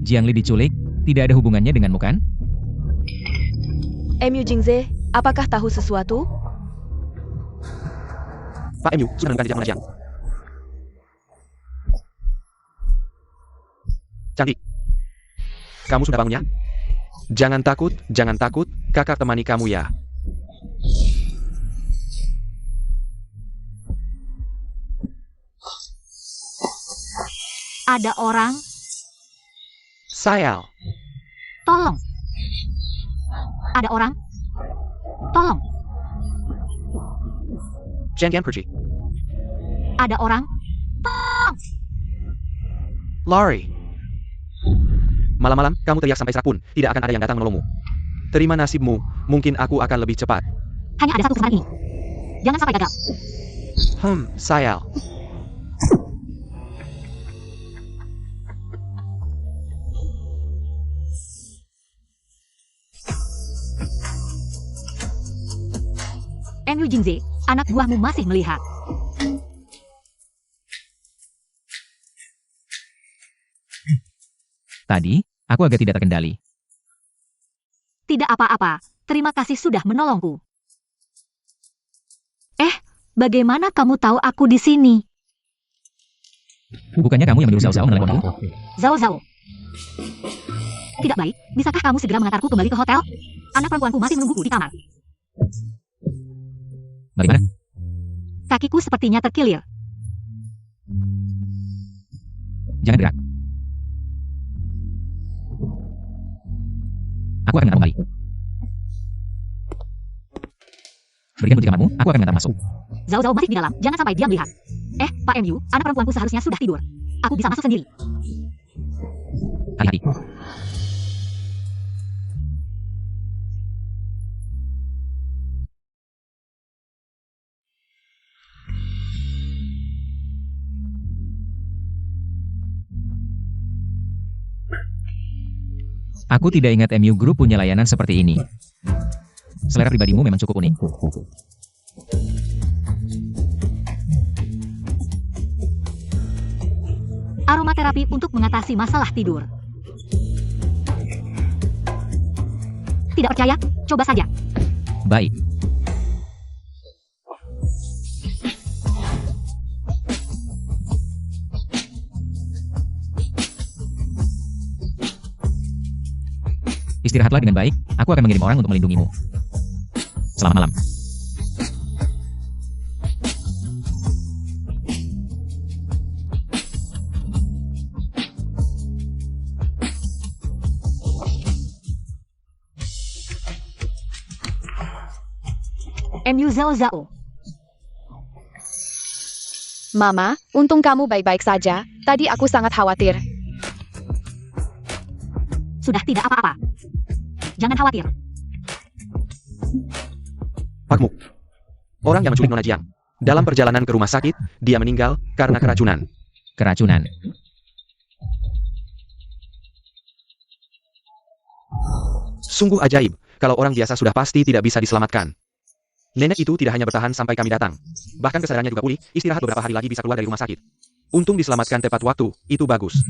D: Jiang Li diculik, tidak ada hubungannya denganmu kan?
B: MU Jingze, apakah tahu sesuatu?
C: Pak MU, sudah menemukan jejak Mona Jiang. Cantik. Kamu sudah bangun ya? Jangan takut, kakak temani kamu ya.
A: Ada orang,
C: Sayal.
A: tolong. Ada orang, tolong.
C: Chen Yan pergi.
A: Ada orang,
C: Lari. Malam-malam, kamu teriak sampai serak pun, tidak akan ada yang datang menolongmu. Terima nasibmu, mungkin aku akan lebih cepat.
A: hanya ada satu kesempatan ini. Jangan sampai gagal.
C: Sayal.
A: MU Jingze, anak buahmu masih melihat.
D: Tadi, aku agak tidak terkendali.
A: Tidak apa-apa, terima kasih sudah menolongku. Bagaimana kamu tahu aku di sini?
D: Bukannya kamu yang menyuruh Zhao Zhao meneleponku?
A: Zhao Zhao. Tidak baik, bisakah kamu segera mengantarku kembali ke hotel? Anak perempuanku masih menungguku di kamar.
D: Bagaimana?
A: Kakiku sepertinya terkilir.
D: Jangan gerak. Aku akan mengantar kembali. Berikan kunci kamarmu, aku akan mengantar masuk.
A: Zhao Zhao masih di dalam, jangan sampai dia melihat. Pak MU, anak perempuanku seharusnya sudah tidur. Aku bisa masuk sendiri.
D: Hati-hati. Aku tidak ingat MU Group punya layanan seperti ini. Selera pribadimu memang cukup unik.
A: Aromaterapi untuk mengatasi masalah tidur. Tidak percaya? Coba saja.
D: Baik. Istirahatlah dengan baik, aku akan mengirim orang untuk melindungimu. Selamat malam.
A: MU Zhao Zhao.
E: Mama, untung kamu baik-baik saja. Tadi aku sangat khawatir.
A: Sudah tidak apa-apa. Jangan khawatir.
C: Pakmu. Orang yang menculik Nona Jiang. Dalam perjalanan ke rumah sakit, dia meninggal karena keracunan.
D: Keracunan.
C: Sungguh ajaib, kalau orang biasa sudah pasti tidak bisa diselamatkan. Nenek itu tidak hanya bertahan sampai kami datang. Bahkan kesadarannya juga pulih, istirahat beberapa hari lagi bisa keluar dari rumah sakit. Untung diselamatkan tepat waktu, itu bagus.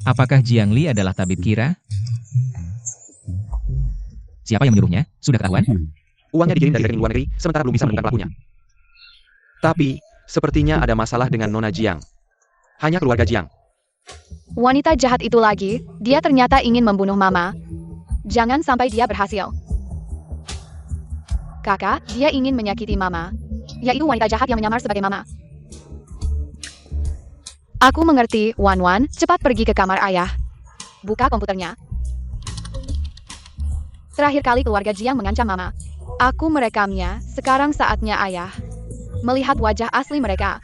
D: Apakah Jiang Li adalah tabib kira? Siapa yang menyuruhnya? Sudah ketahuan?
C: Uangnya dikirim dari rekening luar negeri, sementara belum bisa menemukan pelakunya. Tapi, sepertinya ada masalah dengan Nona Jiang. Hanya keluarga Jiang.
E: Wanita jahat itu lagi, dia ternyata ingin membunuh Mama. Jangan sampai dia berhasil. Kakak, dia ingin menyakiti Mama. Yaitu wanita jahat yang menyamar sebagai Mama. Aku mengerti, Wan Wan, cepat pergi ke kamar ayah. Buka komputernya. Terakhir kali keluarga Jiang mengancam Mama. Aku merekamnya, sekarang saatnya ayah melihat wajah asli mereka.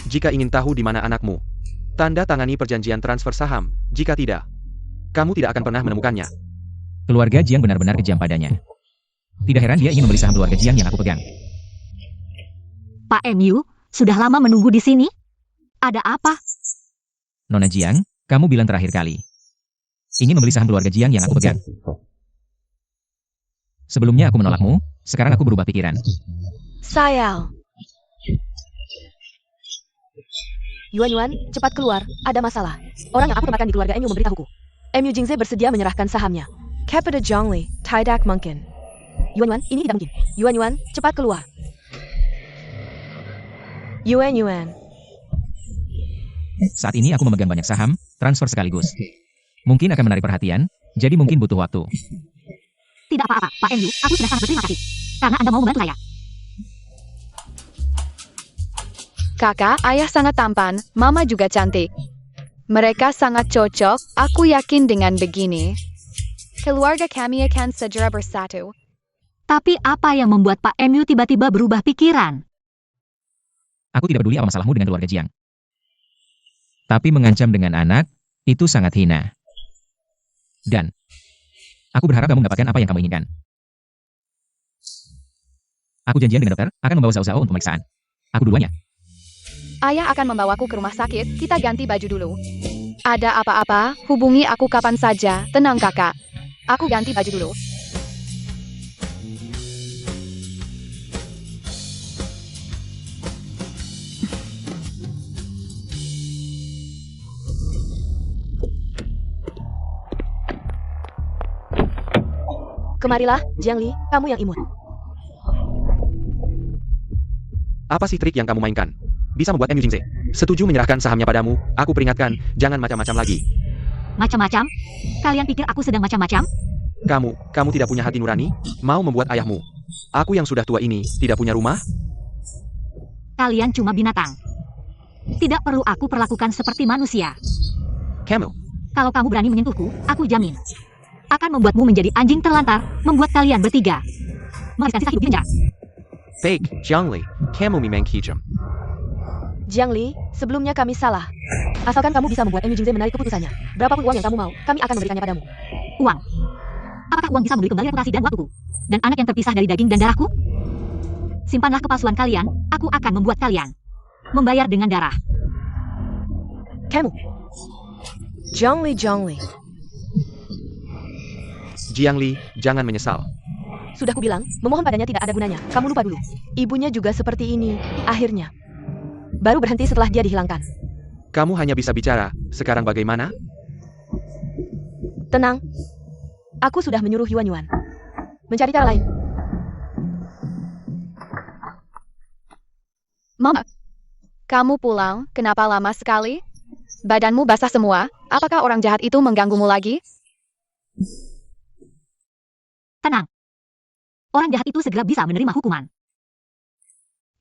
C: Jika ingin tahu di mana anakmu, tanda tangani perjanjian transfer saham. Jika tidak, kamu tidak akan pernah menemukannya.
D: Keluarga Jiang benar-benar kejam padanya. Tidak heran dia ingin membeli saham keluarga Jiang yang aku pegang.
A: Pak MU, sudah lama menunggu di sini? Ada apa?
D: Nona Jiang, kamu bilang terakhir kali. Ingin membeli saham keluarga Jiang yang aku pegang. Sebelumnya aku menolakmu, sekarang aku berubah pikiran.
B: Sayang. Yuan, cepat keluar, ada masalah. Orang yang aku tempatkan di keluarga MU memberitahuku. MU Jingze bersedia menyerahkan sahamnya. Kepada Zhongli, tidak mungkin. Yuan, ini tidak mungkin. Yuan, cepat keluar. Yuan.
D: Saat ini aku memegang banyak saham, transfer sekaligus. Mungkin akan menarik perhatian, jadi mungkin butuh waktu.
A: Tidak apa-apa, Pak MU, aku sudah sangat berterima kasih. Karena Anda mau membantu saya.
E: Kakak, ayah sangat tampan, Mama juga cantik. Mereka sangat cocok, aku yakin dengan begini. Keluarga kami akan segera bersatu.
A: Tapi apa yang membuat Pak MU tiba-tiba berubah pikiran?
D: Aku tidak peduli apa masalahmu dengan keluarga Jiang. Tapi mengancam dengan anak, itu sangat hina. Dan, aku berharap kamu mendapatkan apa yang kamu inginkan. Aku janjian dengan dokter, akan membawa Zhao Zhao untuk pemeriksaan. Aku duluan ya.
E: Ayah akan membawaku ke rumah sakit, kita ganti baju dulu. Ada apa-apa, hubungi aku kapan saja, tenang kakak. Aku ganti baju dulu.
B: Kemarilah, Jiang Li, kamu yang imut.
C: Apa sih trik yang kamu mainkan? Bisa membuat MU Jingze setuju menyerahkan sahamnya padamu. Aku peringatkan, jangan macam-macam lagi.
A: Macam-macam? Kalian pikir aku sedang macam-macam?
C: Kamu tidak punya hati nurani, mau membuat ayahmu. Aku yang sudah tua ini, tidak punya rumah?
A: Kalian cuma binatang. Tidak perlu aku perlakukan seperti manusia.
C: Camel,
A: Kalau kamu berani menyentuhku, aku jamin akan membuatmu menjadi anjing terlantar, membuat kalian bertiga menghabiskan sisa hidup di penjara.
C: Fake, Jiang Li, kamu memang kejam.
B: Jiang Li, sebelumnya kami salah. Asalkan kamu bisa membuat MU Jingze menarik keputusannya. Berapapun uang yang kamu mau, kami akan memberikannya padamu.
A: Uang. Apakah uang bisa membeli kembali reputasi dan waktuku? Dan anak yang terpisah dari daging dan darahku? Simpanlah kepalsuan kalian, aku akan membuat kalian membayar dengan darah.
B: Kamu. Jiang Li, Jiang Li.
C: Jiang Li, jangan menyesal.
B: Sudah kubilang, memohon padanya tidak ada gunanya. Kamu lupa dulu. Ibunya juga seperti ini, akhirnya. Baru berhenti setelah dia dihilangkan.
C: Kamu hanya bisa bicara, sekarang bagaimana?
B: Tenang. Aku sudah menyuruh Yuan Yuan mencari cara lain.
E: Mama, kamu pulang, kenapa lama sekali? Badanmu basah semua, apakah orang jahat itu mengganggumu lagi?
A: Tenang. Orang jahat itu segera bisa menerima hukuman.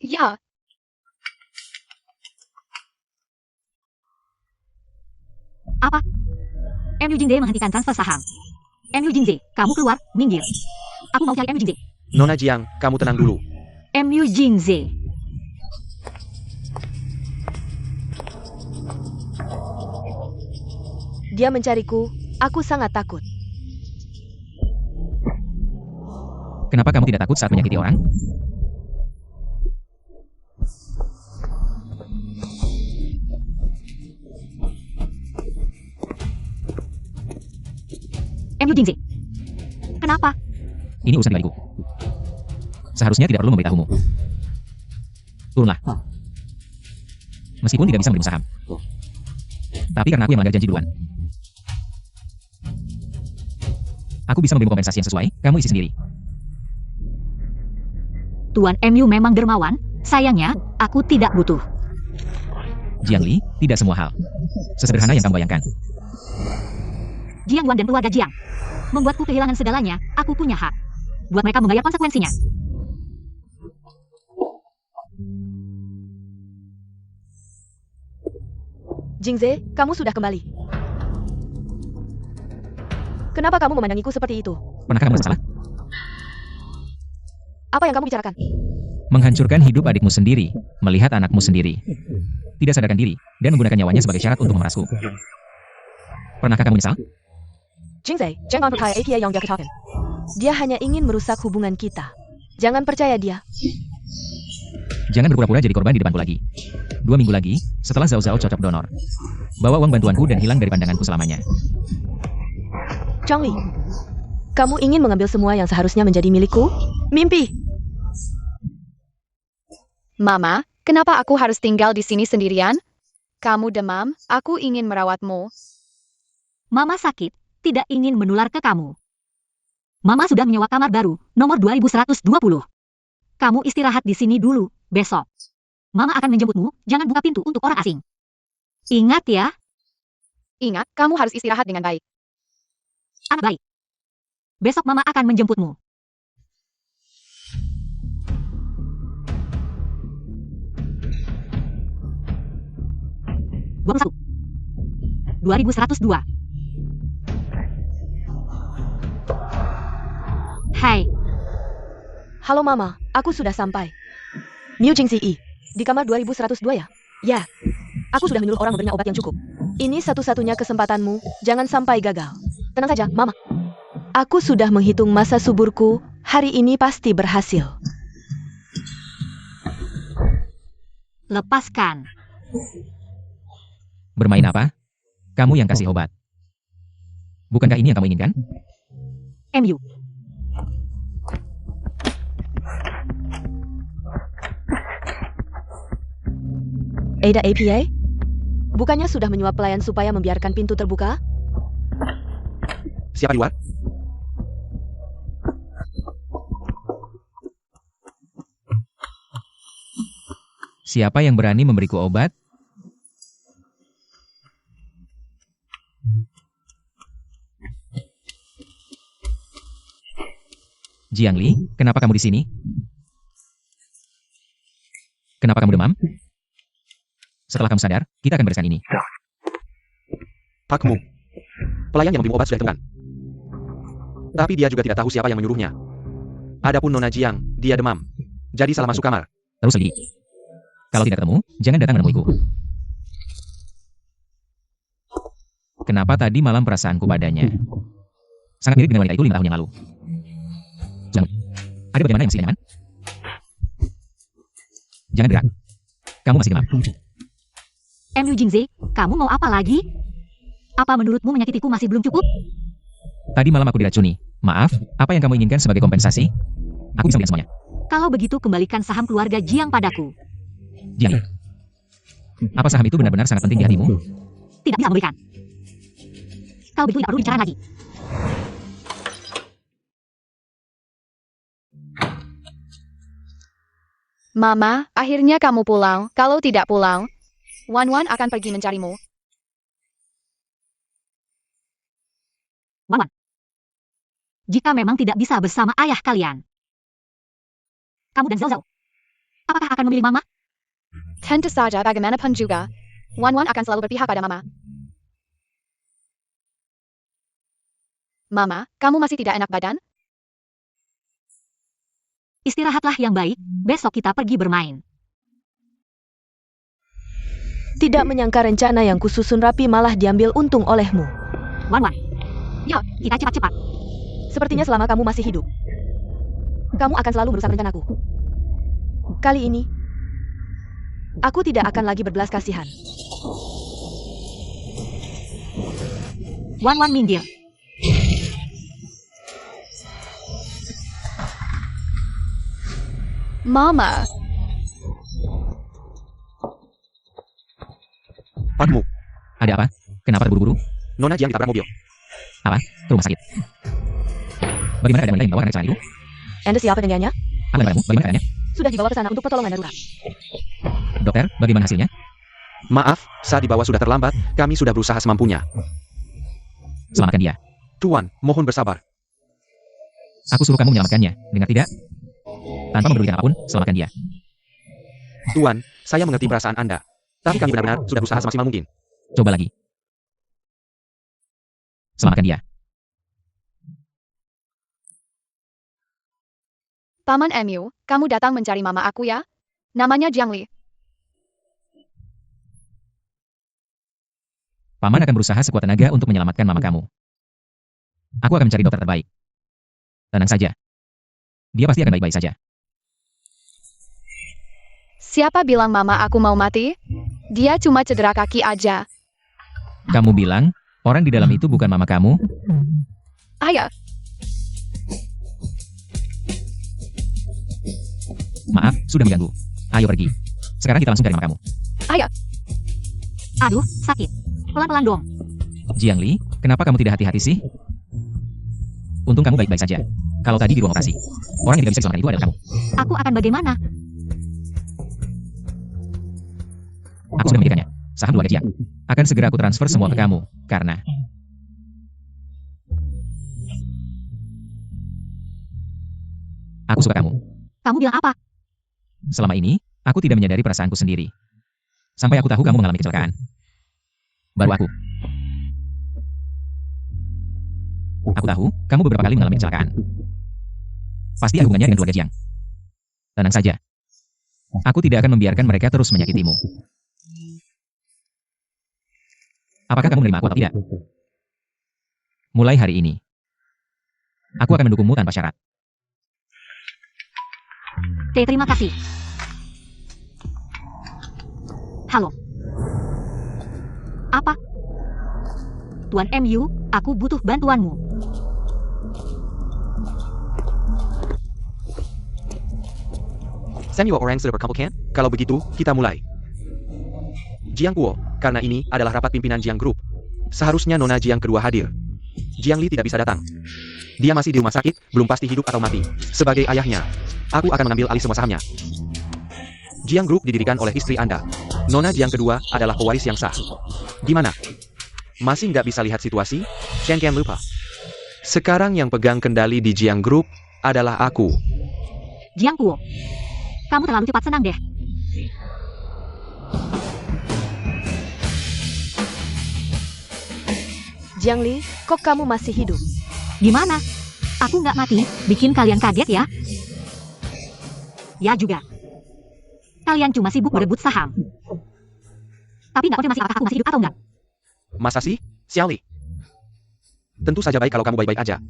E: Ya,
A: Apa? MU Jingze menghentikan transfer saham. MU Jingze, kamu keluar, minggir. Aku mau cari MU Jingze.
C: Nona Jiang, kamu tenang dulu.
A: MU Jingze.
B: Dia mencariku, aku sangat takut.
D: Kenapa kamu tidak takut saat menyakiti orang?
A: MU Jingze. Kenapa?
D: Ini urusan pribadiku. Seharusnya tidak perlu memberitahumu. Turunlah. Meskipun tidak bisa memberi saham. Tapi karena aku yang melanggar janji duluan. Aku bisa memberi kompensasi yang sesuai, kamu isi sendiri.
A: Tuan MU memang dermawan, sayangnya, aku tidak butuh.
D: Jiang Li, tidak semua hal sesederhana yang kamu bayangkan.
A: Jiang Wan dan keluarga Jiang membuatku kehilangan segalanya, aku punya hak. Buat mereka membayar konsekuensinya.
B: Jingze, kamu sudah kembali. Kenapa kamu memandangiku seperti itu?
D: Pernahkah kamu merasa salah?
B: Apa yang kamu bicarakan?
D: Menghancurkan hidup adikmu sendiri, melihat anakmu sendiri. Tidak sadarkan diri, dan menggunakan nyawanya sebagai syarat untuk memerasku. Pernahkah kamu menyesal?
B: Jingze, jangan percaya apa yang dia katakan. Dia hanya ingin merusak hubungan kita. Jangan percaya dia.
D: Jangan berpura-pura jadi korban di depanku lagi. 2 minggu lagi, setelah Zhao Zhao cocok donor. Bawa uang bantuanku dan hilang dari pandanganku selamanya.
B: Chong Li, kamu ingin mengambil semua yang seharusnya menjadi milikku? Mimpi!
E: Mama, kenapa aku harus tinggal di sini sendirian? Kamu demam, aku ingin merawatmu.
A: Mama sakit, tidak ingin menular ke kamu. Mama sudah menyewa kamar baru, nomor 2120. Kamu istirahat di sini dulu, besok. Mama akan menjemputmu, jangan buka pintu untuk orang asing. Ingat ya,
E: Ingat, kamu harus istirahat dengan baik.
A: anak baik. Besok Mama akan menjemputmu. Satu. 2102. Hai,
B: Halo Mama, aku sudah sampai. Miu Jingzi, di kamar 2102 ya? Ya. Aku sudah menyuruh orang memberinya obat yang cukup. Ini satu-satunya kesempatanmu, jangan sampai gagal. Tenang saja, Mama. Aku sudah menghitung masa suburku, hari ini pasti berhasil.
A: lepaskan.
D: Bermain apa? Kamu yang kasih obat. Bukankah ini yang kamu inginkan?
A: MU.
B: Ada APA? Bukannya sudah menyuap pelayan supaya membiarkan pintu terbuka?
C: Siapa di luar?
D: Siapa yang berani memberiku obat? Jiang Li, kenapa kamu di sini? Kenapa kamu demam? Setelah kamu sadar, kita akan bereskan ini.
C: Pak Mu. Pelayan yang memberi obat sudah ditemukan. Tapi dia juga tidak tahu siapa yang menyuruhnya. Adapun Nona Jiang, dia demam. Jadi salah masuk kamar.
D: Terus selidiki. Kalau tidak ketemu, jangan datang menemuiku. Kenapa tadi malam perasaanku padanya sangat mirip dengan wanita itu 5 tahun yang lalu. Jangan. Ada bagaimana yang mesti nyaman? Jangan gerak. Kamu masih demam.
A: MU Jingze, kamu mau apa lagi? Apa menurutmu menyakitiku masih belum cukup?
D: Tadi malam aku diracuni. Maaf, apa yang kamu inginkan sebagai kompensasi? Aku bisa melihat semuanya.
A: Kalau begitu kembalikan saham keluarga Jiang padaku.
D: Jiang. Apa saham itu benar-benar sangat penting di hatimu?
A: Tidak bisa memberikan. Kalau begitu tidak perlu bicara lagi.
E: Mama, akhirnya kamu pulang. Kalau tidak pulang, Wan Wan akan pergi mencarimu.
A: Wan Wan. Jika memang tidak bisa bersama ayah kalian, kamu dan Zhao Zhao, apakah akan memilih Mama?
E: Tentu saja bagaimanapun juga, Wan Wan akan selalu berpihak pada Mama. Mama, kamu masih tidak enak badan?
A: Istirahatlah yang baik, besok kita pergi bermain.
B: Tidak menyangka rencana yang kususun rapi malah diambil untung olehmu.
A: Wan Wan, yuk, kita cepat-cepat.
B: Sepertinya selama kamu masih hidup, kamu akan selalu merusak rencanaku. Kali ini, aku tidak akan lagi berbelas kasihan.
A: Wan Wan minggir.
E: Mama,
C: Pakmu.
D: Ada apa? Kenapa terburu-buru?
C: Nona Jiang ditabrak mobil.
D: Apa? Ke rumah sakit. Bagaimana keadaan wanita yang dibawa karena kecelakaan itu?
B: Anda siapa dengannya?
D: Apa padamu? Bagaimana keadaannya?
B: Sudah dibawa ke sana untuk pertolongan darurat.
D: Dokter, bagaimana hasilnya?
C: Maaf, saat dibawa sudah terlambat, kami sudah berusaha semampunya.
D: Selamatkan dia.
C: Tuan, mohon bersabar.
D: Aku suruh kamu menyelamatkannya. Dengar tidak? Tanpa mempedulikan apapun, selamatkan dia.
C: Tuan, saya mengerti perasaan Anda. Tapi kami benar-benar sudah berusaha semaksimal mungkin.
D: Coba lagi. Selamatkan dia.
E: Paman MU, kamu datang mencari mama aku ya? Namanya Jiang Li.
D: Paman akan berusaha sekuat tenaga untuk menyelamatkan mama kamu. Aku akan mencari dokter terbaik. Tenang saja. Dia pasti akan baik-baik saja.
E: Siapa bilang mama aku mau mati? Dia cuma cedera kaki aja.
D: Kamu bilang, orang di dalam itu bukan mama kamu?
E: Ayah,
D: Maaf, sudah mengganggu. Ayo pergi. Sekarang kita langsung cari mama kamu.
E: ayah,
A: Aduh, sakit. Pelan-pelan dong.
D: Jiang Li, kenapa kamu tidak hati-hati sih? Untung kamu baik-baik saja. Kalau tadi di ruang operasi, orang yang tidak bisa diselamatkan itu adalah kamu.
A: Aku akan bagaimana?
D: Aku sudah memikirkannya. Saham keluarga Jiang. Akan segera aku transfer semua ke kamu, karena aku suka kamu.
A: Kamu bilang apa?
D: Selama ini, aku tidak menyadari perasaanku sendiri. Sampai aku tahu kamu mengalami kecelakaan. Baru aku. Aku tahu, kamu beberapa kali mengalami kecelakaan. Pasti ada hubungannya dengan keluarga Jiang. Tenang saja. Aku tidak akan membiarkan mereka terus menyakitimu. Apakah kamu menerima aku atau tidak? Mulai hari ini, aku akan mendukungmu tanpa syarat.
A: Terima kasih. Halo. Apa? Tuan MU, aku butuh bantuanmu.
C: Samuel orang sudah berkumpulkan? Kalau begitu, kita mulai. Jiang Guo, karena ini adalah rapat pimpinan Jiang Group. Seharusnya Nona Jiang kedua hadir. Jiang Li tidak bisa datang. Dia masih di rumah sakit, belum pasti hidup atau mati. Sebagai ayahnya, aku akan mengambil alih semua sahamnya. Jiang Group didirikan oleh istri Anda. Nona Jiang kedua adalah pewaris yang sah. Gimana? Masih nggak bisa lihat situasi? Shen lupa. Sekarang yang pegang kendali di Jiang Group adalah aku.
A: Jiang Guo. Kamu terlalu cepat senang deh.
B: Jiang Li, kok kamu masih hidup?
A: Gimana? Aku nggak mati, bikin kalian kaget ya? Ya juga. Kalian cuma sibuk berebut saham. Tapi nggak konfirmasi apakah aku masih hidup atau enggak.
C: Masa sih, Xiaoli? Tentu saja baik kalau kamu baik-baik aja.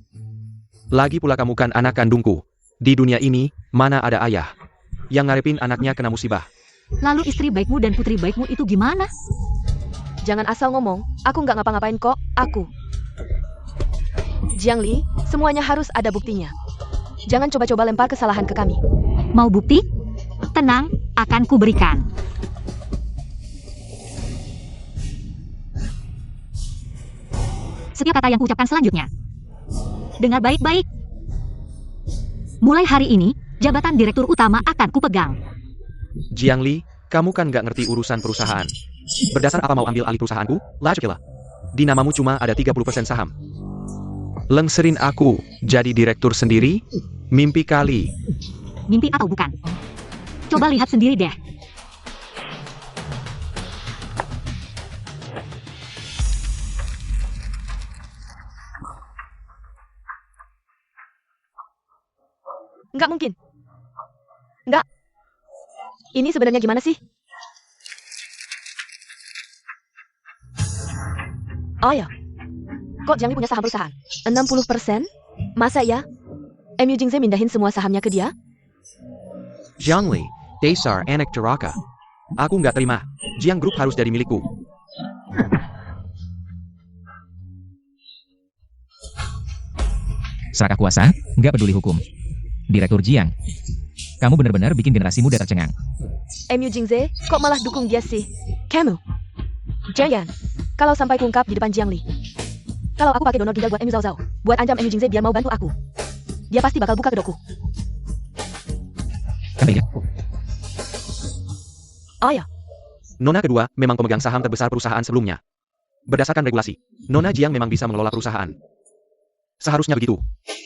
C: Lagi pula kamu kan anak kandungku. Di dunia ini, mana ada ayah yang ngarepin anaknya kena musibah.
A: Lalu istri baikmu dan putri baikmu itu gimana?
B: Jangan asal ngomong, aku nggak ngapa-ngapain kok, aku. Jiang Li, semuanya harus ada buktinya. Jangan coba-coba lempar kesalahan ke kami.
A: Mau bukti? Tenang, akan kuberikan. Setiap kata yang kuucapkan selanjutnya. Dengar baik-baik. Mulai hari ini, jabatan direktur utama akan kupegang.
C: Jiang Li, kamu kan nggak ngerti urusan perusahaan. Berdasar apa mau ambil alih perusahaanku? Lajukila. Di namamu cuma ada 30% saham. Lengserin aku jadi direktur sendiri? Mimpi kali.
A: Mimpi atau bukan? Coba lihat sendiri deh.
B: Nggak mungkin. Nggak. Ini sebenarnya gimana sih? Oh ya. Kok Jiang Li punya saham perusahaan? 60%? Masa ya? MU Jingze mindahin semua sahamnya ke dia?
C: Jiang Li, dasar anak durhaka. Aku nggak terima. Jiang Group harus jadi milikku.
D: Serakah kuasa, nggak peduli hukum. Direktur Jiang, kamu benar-benar bikin generasi muda tercengang.
B: MU Jingze, kok malah dukung dia sih? Kamu? Jangan. Kalau sampai kungkap di depan Jiang Li. Kalau aku pakai donor ginjal buat MU Zhao Zhao, buat ancam MU Jingze biar mau bantu aku. Dia pasti bakal buka kedokku.
D: Kan baiknya.
B: Oh ya.
C: Nona kedua memang pemegang saham terbesar perusahaan sebelumnya. Berdasarkan regulasi, Nona Jiang memang bisa mengelola perusahaan. Seharusnya begitu.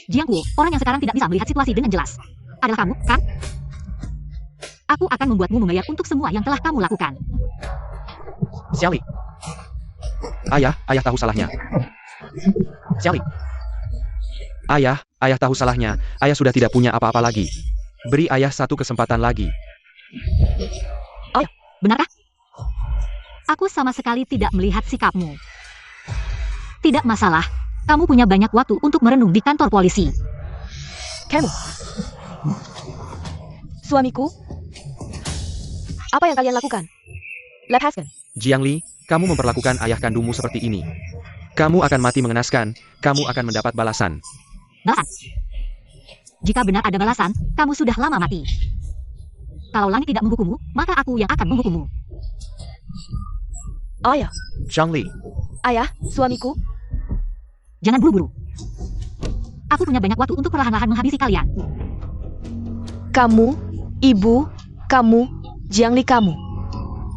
A: Jiang Guo, orang yang sekarang tidak bisa melihat situasi dengan jelas. Adalah kamu, kan? Aku akan membuatmu membayar untuk semua yang telah kamu lakukan.
C: Xiaoli. Ayah tahu salahnya. Xiaoli. Ayah tahu salahnya. Ayah sudah tidak punya apa-apa lagi. Beri ayah satu kesempatan lagi.
A: Benarkah? Aku sama sekali tidak melihat sikapmu. Tidak masalah. Kamu punya banyak waktu untuk merenung di kantor polisi.
B: Kamu. Suamiku. Apa yang kalian lakukan? Lepaskan.
C: Jiang Li, kamu memperlakukan ayah kandungmu seperti ini. Kamu akan mati mengenaskan. Kamu akan mendapat balasan.
A: Balasan? Jika benar ada balasan, kamu sudah lama mati. Kalau langit tidak menghukummu, maka aku yang akan menghukummu.
B: Oh ya.
C: Jiang Li,
B: Ayah, suamiku.
A: Jangan buru-buru. Aku punya banyak waktu untuk perlahan-lahan menghabisi kalian.
B: Kamu, ibu, kamu, Jiang Li kamu.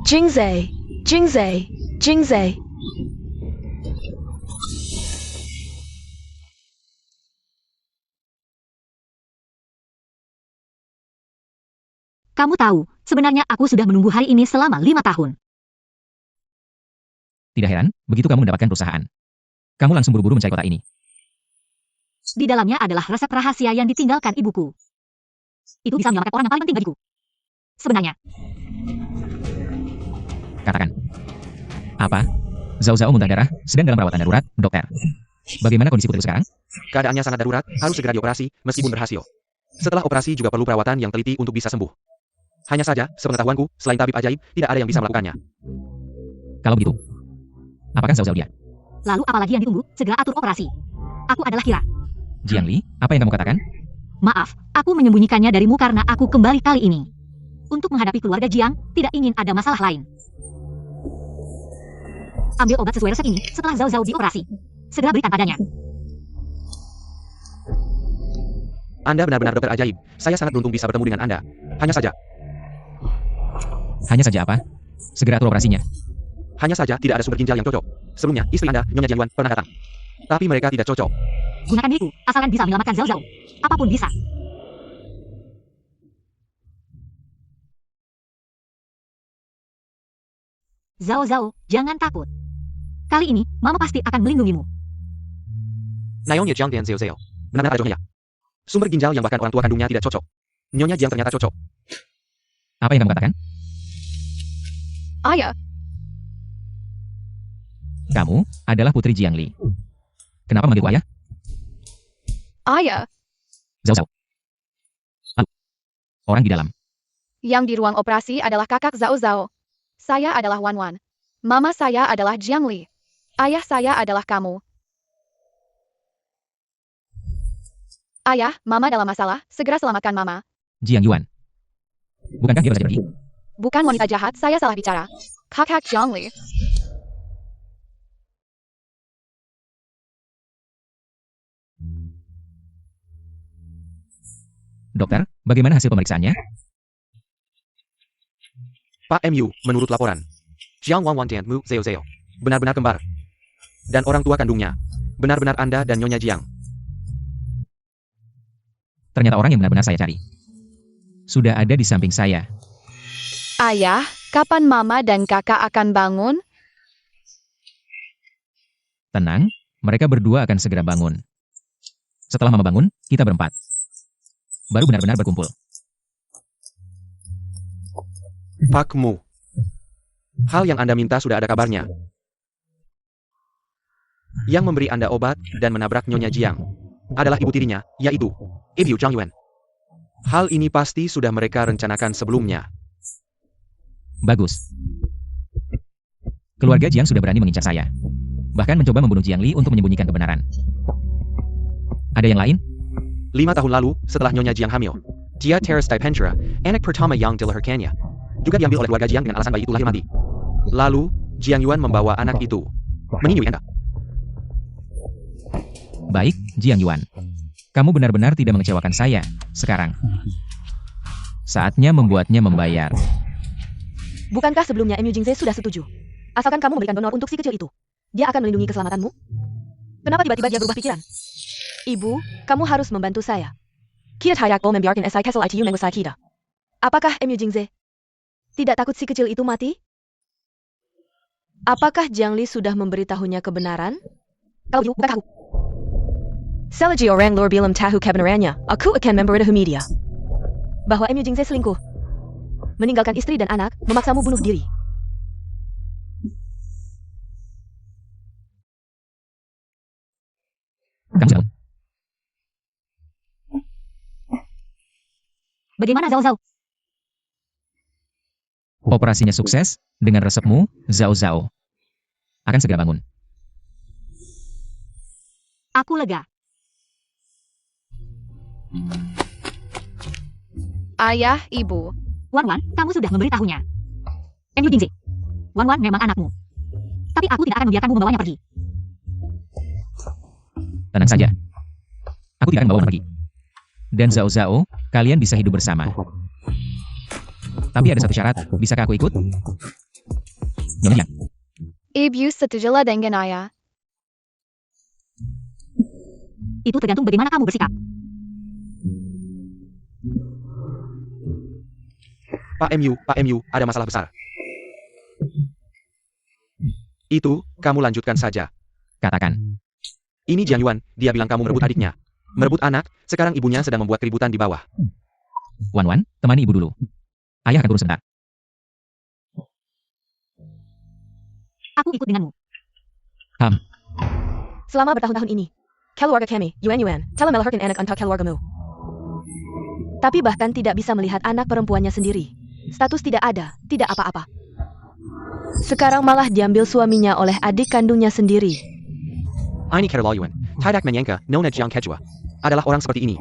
B: Jingze, Jingze, Jingze.
A: Kamu tahu, sebenarnya aku sudah menunggu hari ini selama 5 tahun.
D: Tidak heran, begitu kamu mendapatkan perusahaan. Kamu langsung buru-buru mencari kota ini.
A: Di dalamnya adalah resep rahasia yang ditinggalkan ibuku. Itu bisa menyelamatkan orang yang paling penting bagiku. Sebenarnya,
D: Katakan. Apa? Zhao Zhao muntah darah, sedang dalam perawatan darurat, dokter. Bagaimana kondisi putriku sekarang?
C: keadaannya sangat darurat, harus segera dioperasi, meskipun berhasil. Setelah operasi juga perlu perawatan yang teliti untuk bisa sembuh. Hanya saja, sepengetahuanku, selain tabib ajaib, tidak ada yang bisa melakukannya.
D: Kalau begitu, apakah Zhao Zhao dia?
A: lalu apalagi yang ditunggu, segera atur operasi. Aku adalah Kira.
D: Jiang Li, apa yang kamu katakan?
A: Maaf, aku menyembunyikannya darimu karena aku kembali kali ini. Untuk menghadapi keluarga Jiang, tidak ingin ada masalah lain. Ambil obat sesuai resep ini setelah Zhao Zhao dioperasi. Segera berikan padanya.
C: Anda benar-benar dokter ajaib. Saya sangat beruntung bisa bertemu dengan Anda. Hanya saja,
D: Hanya saja apa? Segera atur operasinya.
C: hanya saja tidak ada sumber ginjal yang cocok. Sebelumnya, istri Anda, Nyonya Jian Yuan, pernah datang. Tapi mereka tidak cocok.
A: Gunakan diriku, asalkan bisa menyelamatkan Zhao Zhao. Apapun bisa. Zhao Zhao, jangan takut. Kali ini, Mama pasti akan melindungimu.
C: Naomi Jiang dan Zhao Zhao. Benar-benar ada Nyonya. Sumber ginjal yang bahkan orang tua kandungnya tidak cocok. Nyonya Jiang ternyata cocok.
D: Apa yang kamu katakan?
E: Ayah,
D: Kamu adalah putri Jiang Li. Kenapa memanggilku ayah?
E: ayah,
D: Zhao Zhao. Lalu, orang di dalam.
E: yang di ruang operasi adalah kakak Zhao Zhao. Saya adalah Wan Wan. Mama saya adalah Jiang Li. Ayah saya adalah kamu. Ayah, Mama dalam masalah. Segera selamatkan Mama.
D: Jiang Yuan. Bukankah dia baru saja pergi?
E: Bukan wanita jahat, saya salah bicara. Kakak Jiang Li.
D: Dokter, bagaimana hasil pemeriksaannya?
C: Pak MU, menurut laporan, Jiang Wan Wan Tian Mu Zeo Zeo benar-benar kembar. Dan orang tua kandungnya, benar-benar Anda dan Nyonya Jiang.
D: Ternyata orang yang benar-benar saya cari. Sudah ada di samping saya.
E: Ayah, kapan Mama dan kakak akan bangun?
D: Tenang, mereka berdua akan segera bangun. Setelah Mama bangun, kita berempat baru benar-benar berkumpul.
C: Pak Mu, hal yang Anda minta sudah ada kabarnya. Yang memberi Anda obat dan menabrak Nyonya Jiang adalah ibu tirinya, yaitu Ibu Zhang Yuan. Hal ini pasti sudah mereka rencanakan sebelumnya.
D: Bagus. Keluarga Jiang sudah berani mengincar saya. Bahkan mencoba membunuh Jiang Li untuk menyembunyikan kebenaran. Ada yang lain?
C: 5 tahun lalu, setelah Nyonya Jiang hamil, Jia Teres Dipentera, anak pertama yang dilahirkannya, juga diambil oleh keluarga Jiang dengan alasan bayi itu lahir mati. Lalu, Jiang Yuan membawa anak itu menyinjui Anda.
D: Baik, Jiang Yuan. Kamu benar-benar tidak mengecewakan saya sekarang. Saatnya membuatnya membayar.
B: Bukankah sebelumnya Mu Jingze sudah setuju? Asalkan kamu memberikan donor untuk si kecil itu, dia akan melindungi keselamatanmu. Kenapa tiba-tiba dia berubah pikiran? Ibu, kamu harus membantu saya. Kia tayak bol membiarkan SI Kessel ITU mengusai kita. Apakah Mu Jingze tidak takut si kecil itu mati? Apakah Jiang Li sudah memberitahunya kebenaran? Kalau you, bukan aku. Selagi orang luar bilang tahu kebenarannya, aku akan memberitahu media bahwa Mu Jingze selingkuh, meninggalkan istri dan anak, memaksamu bunuh diri.
D: Kamu Zhao.
A: Bagaimana Zhao Zhao?
D: Operasinya sukses, dengan resepmu, Zhao Zhao akan segera bangun.
A: Aku lega.
E: Ayah, Ibu.
A: Wan Wan, kamu sudah memberitahunya. Mu Jingze. Wan Wan memang anakmu. Tapi aku tidak akan membiarkanmu membawanya pergi.
D: Tenang saja. Aku tidak akan membawa pergi. Dan Zhao Zhao, kalian bisa hidup bersama. Tapi ada satu syarat, bisakah aku ikut? Nyonya Jiang.
E: Ibu setujulah dengan ayah.
A: Itu tergantung bagaimana kamu bersikap.
C: Pak MU, ada masalah besar. Itu, kamu lanjutkan saja.
D: Katakan.
C: Ini Jiang Yuan, dia bilang kamu merebut adiknya. Merebut anak, sekarang ibunya sedang membuat keributan di bawah.
D: Wan Wan, temani ibu dulu. Ayah akan turun sebentar.
A: Aku ikut denganmu.
B: Selama bertahun-tahun ini, keluarga kami, Yuan, telah melahirkan anak untuk keluargamu. Tapi bahkan tidak bisa melihat anak perempuannya sendiri. Status tidak ada, tidak apa-apa. Sekarang malah diambil suaminya oleh adik kandungnya sendiri.
C: Ini Kerala Yuan, tidak menyangka Nona Jiang Kejua adalah orang seperti ini.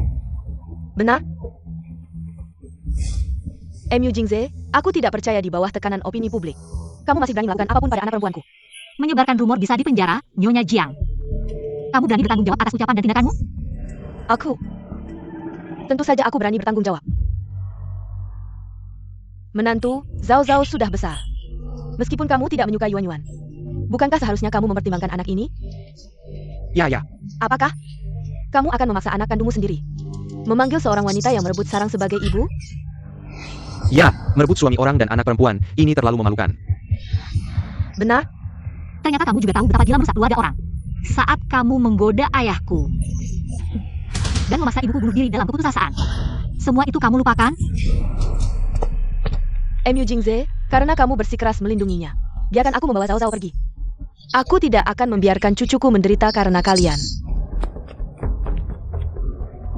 B: Benar? Mu Jingze, aku tidak percaya di bawah tekanan opini publik. Kamu masih berani melakukan apapun pada anak perempuanku.
A: Menyebarkan rumor bisa dipenjara, Nyonya Jiang. Kamu berani bertanggung jawab atas ucapan dan tindakanmu?
B: Aku. Tentu saja aku berani bertanggung jawab. Menantu, Zhao Zhao sudah besar. Meskipun kamu tidak menyukai Yuan, bukankah seharusnya kamu mempertimbangkan anak ini?
C: Ya.
B: Apakah kamu akan memaksa anak kandungmu sendiri memanggil seorang wanita yang merebut sarang sebagai ibu?
C: Ya, merebut suami orang dan anak perempuan, ini terlalu memalukan.
B: Benar?
A: Ternyata kamu juga tahu betapa gila merusak keluarga orang. Saat kamu menggoda ayahku dan memaksa ibuku bunuh diri dalam keputusasaan, Semua itu kamu lupakan?
B: MU Jingze, karena kamu bersikeras melindunginya, biarkan aku membawa Zhao Zhao pergi. Aku tidak akan membiarkan cucuku menderita karena kalian.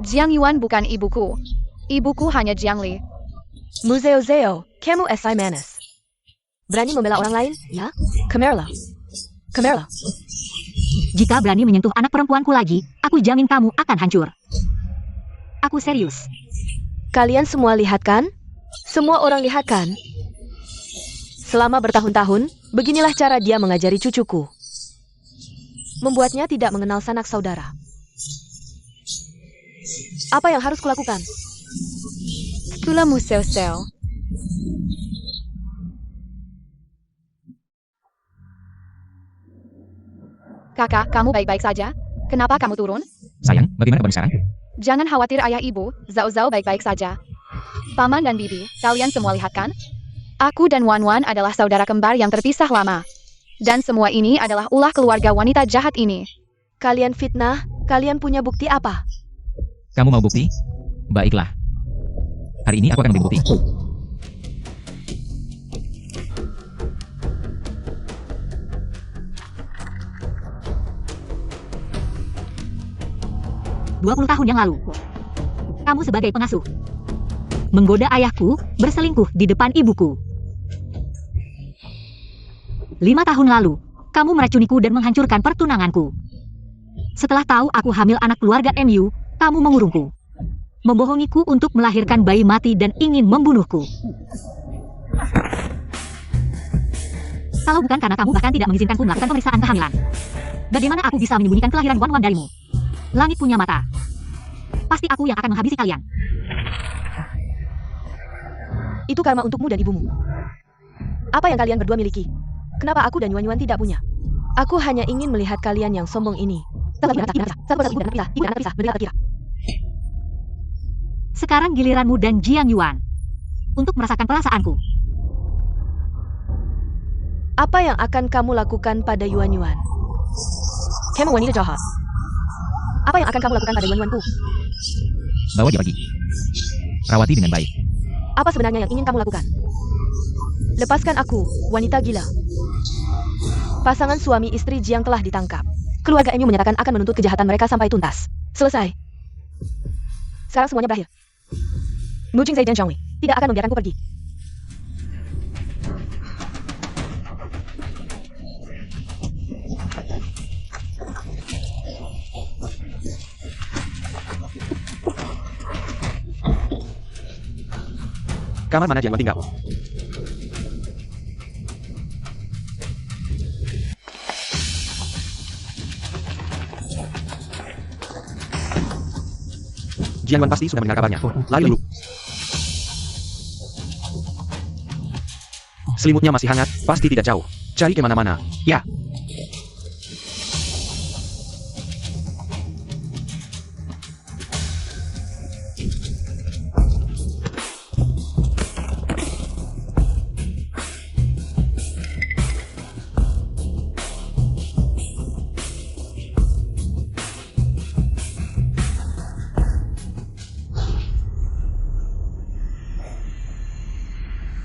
E: Jiang Yuan bukan ibuku. Ibuku hanya Jiang Li.
B: Muzeo Zeo, kamu SI manis. Berani membela orang lain, ya? Kamerla. Kamerla.
A: Jika berani menyentuh anak perempuanku lagi, aku jamin kamu akan hancur. Aku serius.
B: Kalian semua lihat kan? Semua orang lihat kan? Selama bertahun-tahun, beginilah cara dia mengajari cucuku. Membuatnya tidak mengenal sanak saudara. Apa yang harus kulakukan?
E: Itulah Museo Seo. Kakak, kamu baik-baik saja? Kenapa kamu turun?
D: Sayang, bagaimana kabarmu sekarang?
E: Jangan khawatir ayah ibu, Zhao Zhao baik-baik saja. Paman dan bibi, kalian semua lihat kan? Aku dan Wan Wan adalah saudara kembar yang terpisah lama. Dan semua ini adalah ulah keluarga wanita jahat ini.
B: Kalian fitnah? Kalian punya bukti apa?
D: Kamu mau bukti? Baiklah. Hari ini aku akan memberi bukti.
A: "20 tahun yang lalu, kamu sebagai pengasuh menggoda ayahku berselingkuh di depan ibuku. 5 tahun lalu, kamu meracuniku dan menghancurkan pertunanganku. Setelah tahu aku hamil anak keluarga MU, kamu mengurungku, membohongiku untuk melahirkan bayi mati dan ingin membunuhku. Kalau bukan karena kamu bahkan tidak mengizinkanku melakukan pemeriksaan kehamilan, bagaimana aku bisa menyembunyikan kelahiran Wan Wan darimu? Langit punya mata. Pasti aku yang akan menghabisi kalian."
B: Itu karma untukmu dan ibumu. Apa yang kalian berdua miliki? Kenapa aku dan Yuan Yuan tidak punya? Aku hanya ingin melihat kalian yang sombong ini.
A: Sekarang giliranmu dan Jiang Yuan untuk merasakan perasaanku.
B: Apa yang akan kamu lakukan pada Yuan Yuan? Kamu wanita jahat. Apa yang akan kamu lakukan pada Yuan Yuanku?
D: Bawa dia pergi. Rawati dengan baik.
B: Apa sebenarnya yang ingin kamu lakukan? Lepaskan aku, wanita gila. Pasangan suami istri Jiang telah ditangkap. Keluarga MU menyatakan akan menuntut kejahatan mereka sampai tuntas. Selesai. Sekarang semuanya berakhir. Mu Jingzai dan Zhongli tidak akan membiarkanku pergi.
C: Kamar mana Jiang Yuan tinggal? Jiang Yuan pasti sudah mendengar kabarnya. Lari dulu. Selimutnya masih hangat, pasti tidak jauh. Cari kemana-mana. Ya.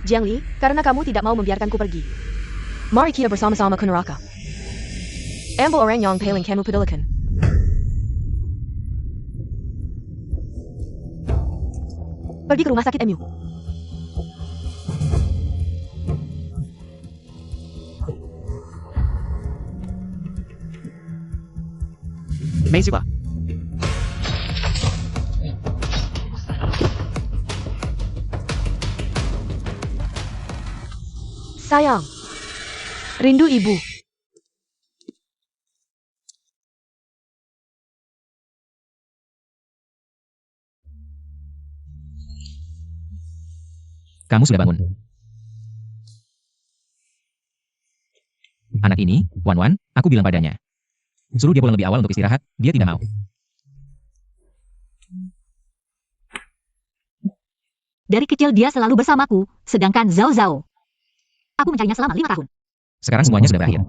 B: Jiang Li, karena kamu tidak mau membiarkanku pergi, mari kita bersama-sama ke neraka. Ambil orang yang paling kamu pedulikan. Pergi ke rumah sakit MU.
C: Mei Siva.
B: Sayang, rindu ibu.
D: Kamu sudah bangun. Anak ini, Wan Wan, aku bilang padanya. Suruh dia pulang lebih awal untuk istirahat, dia tidak mau.
A: Dari kecil dia selalu bersamaku, sedangkan Zhao Zhao, aku mencarinya selama 5 tahun.
D: Sekarang semuanya sudah berakhir.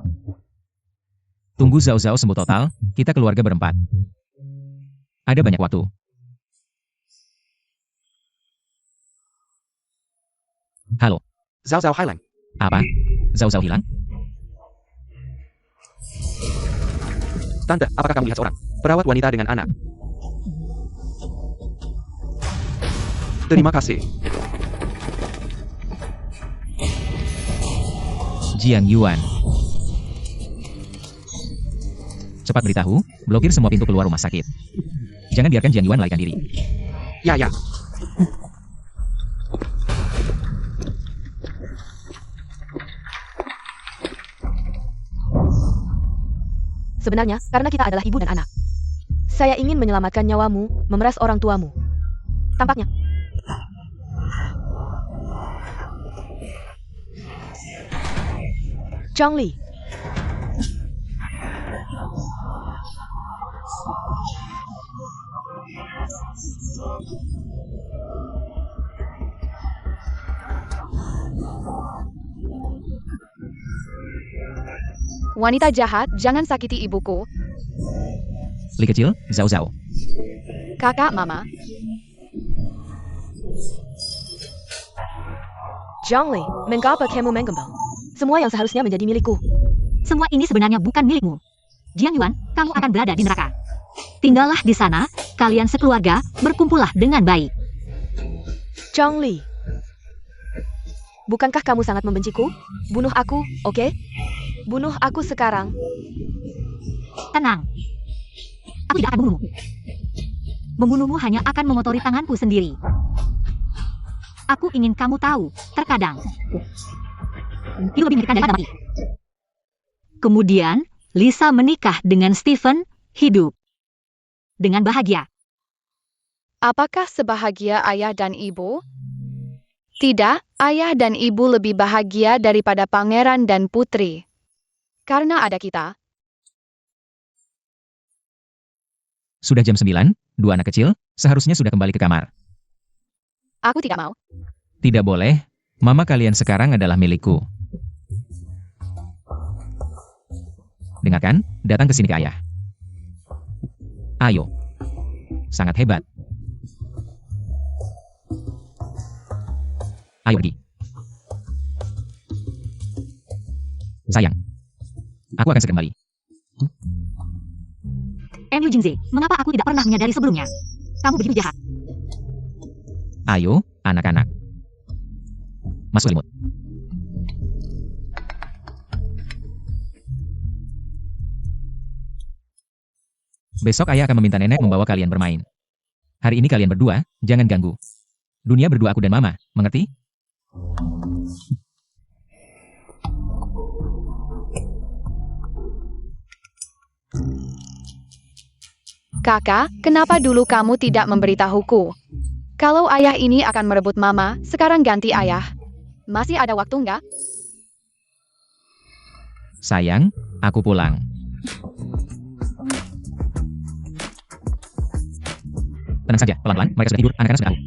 D: Tunggu Zhao Zhao sembuh total, kita keluarga berempat. Ada banyak waktu. Halo,
C: Zhao Zhao hilang.
D: apa? Zhao Zhao hilang?
C: Tante, apakah kamu lihat seorang perawat wanita dengan anak? Terima kasih.
D: Jiang Yuan. Cepat beritahu, blokir semua pintu keluar rumah sakit. Jangan biarkan Jiang Yuan melarikan diri.
C: Ya, ya.
B: Sebenarnya, karena kita adalah ibu dan anak. Saya ingin menyelamatkan nyawamu, memeras orang tuamu. Tampaknya. Zhongli.
E: Wanita jahat, jangan sakiti ibuku.
D: Li kecil, Zhao Zhao.
E: Kakak, Mama.
B: Zhongli, mengapa kamu menggembal? Semua yang seharusnya menjadi milikku.
A: Semua ini sebenarnya bukan milikmu. Jiang Yuan, kamu akan berada di neraka. Tinggallah di sana, kalian sekeluarga, berkumpullah dengan baik.
B: Zhongli. Bukankah kamu sangat membenciku? Bunuh aku, oke? Bunuh aku sekarang.
A: Tenang. Aku tidak akan membunuhmu. Membunuhmu hanya akan mengotori tanganku sendiri. Aku ingin kamu tahu, terkadang itu lebih menyedihkan daripada mati. Kemudian, Lisa menikah dengan Stephen, hidup dengan bahagia.
E: Apakah sebahagia ayah dan ibu? Tidak, ayah dan ibu lebih bahagia daripada pangeran dan putri. Karena ada kita.
D: Sudah jam 9, dua anak kecil, seharusnya sudah kembali ke kamar.
E: Aku tidak mau.
D: Tidak boleh, mama kalian sekarang adalah milikku. Dengarkan, datang ke sini ke ayah. Ayo. Sangat hebat. Ayo pergi. Sayang. Aku akan segera kembali.
A: MU Jingze, mengapa aku tidak pernah menyadari sebelumnya? Kamu begitu jahat.
D: Ayo, anak-anak. Masuk selimut. Besok ayah akan meminta nenek membawa kalian bermain. Hari ini kalian berdua, jangan ganggu. Dunia berdua aku dan mama, mengerti?
E: Kakak, kenapa dulu kamu tidak memberitahuku? Kalau ayah ini akan merebut mama, sekarang ganti ayah. Masih ada waktu nggak?
D: Sayang, aku pulang. Tenang saja, pelan-pelan, mereka sudah tidur, anak-anak sudah tahu.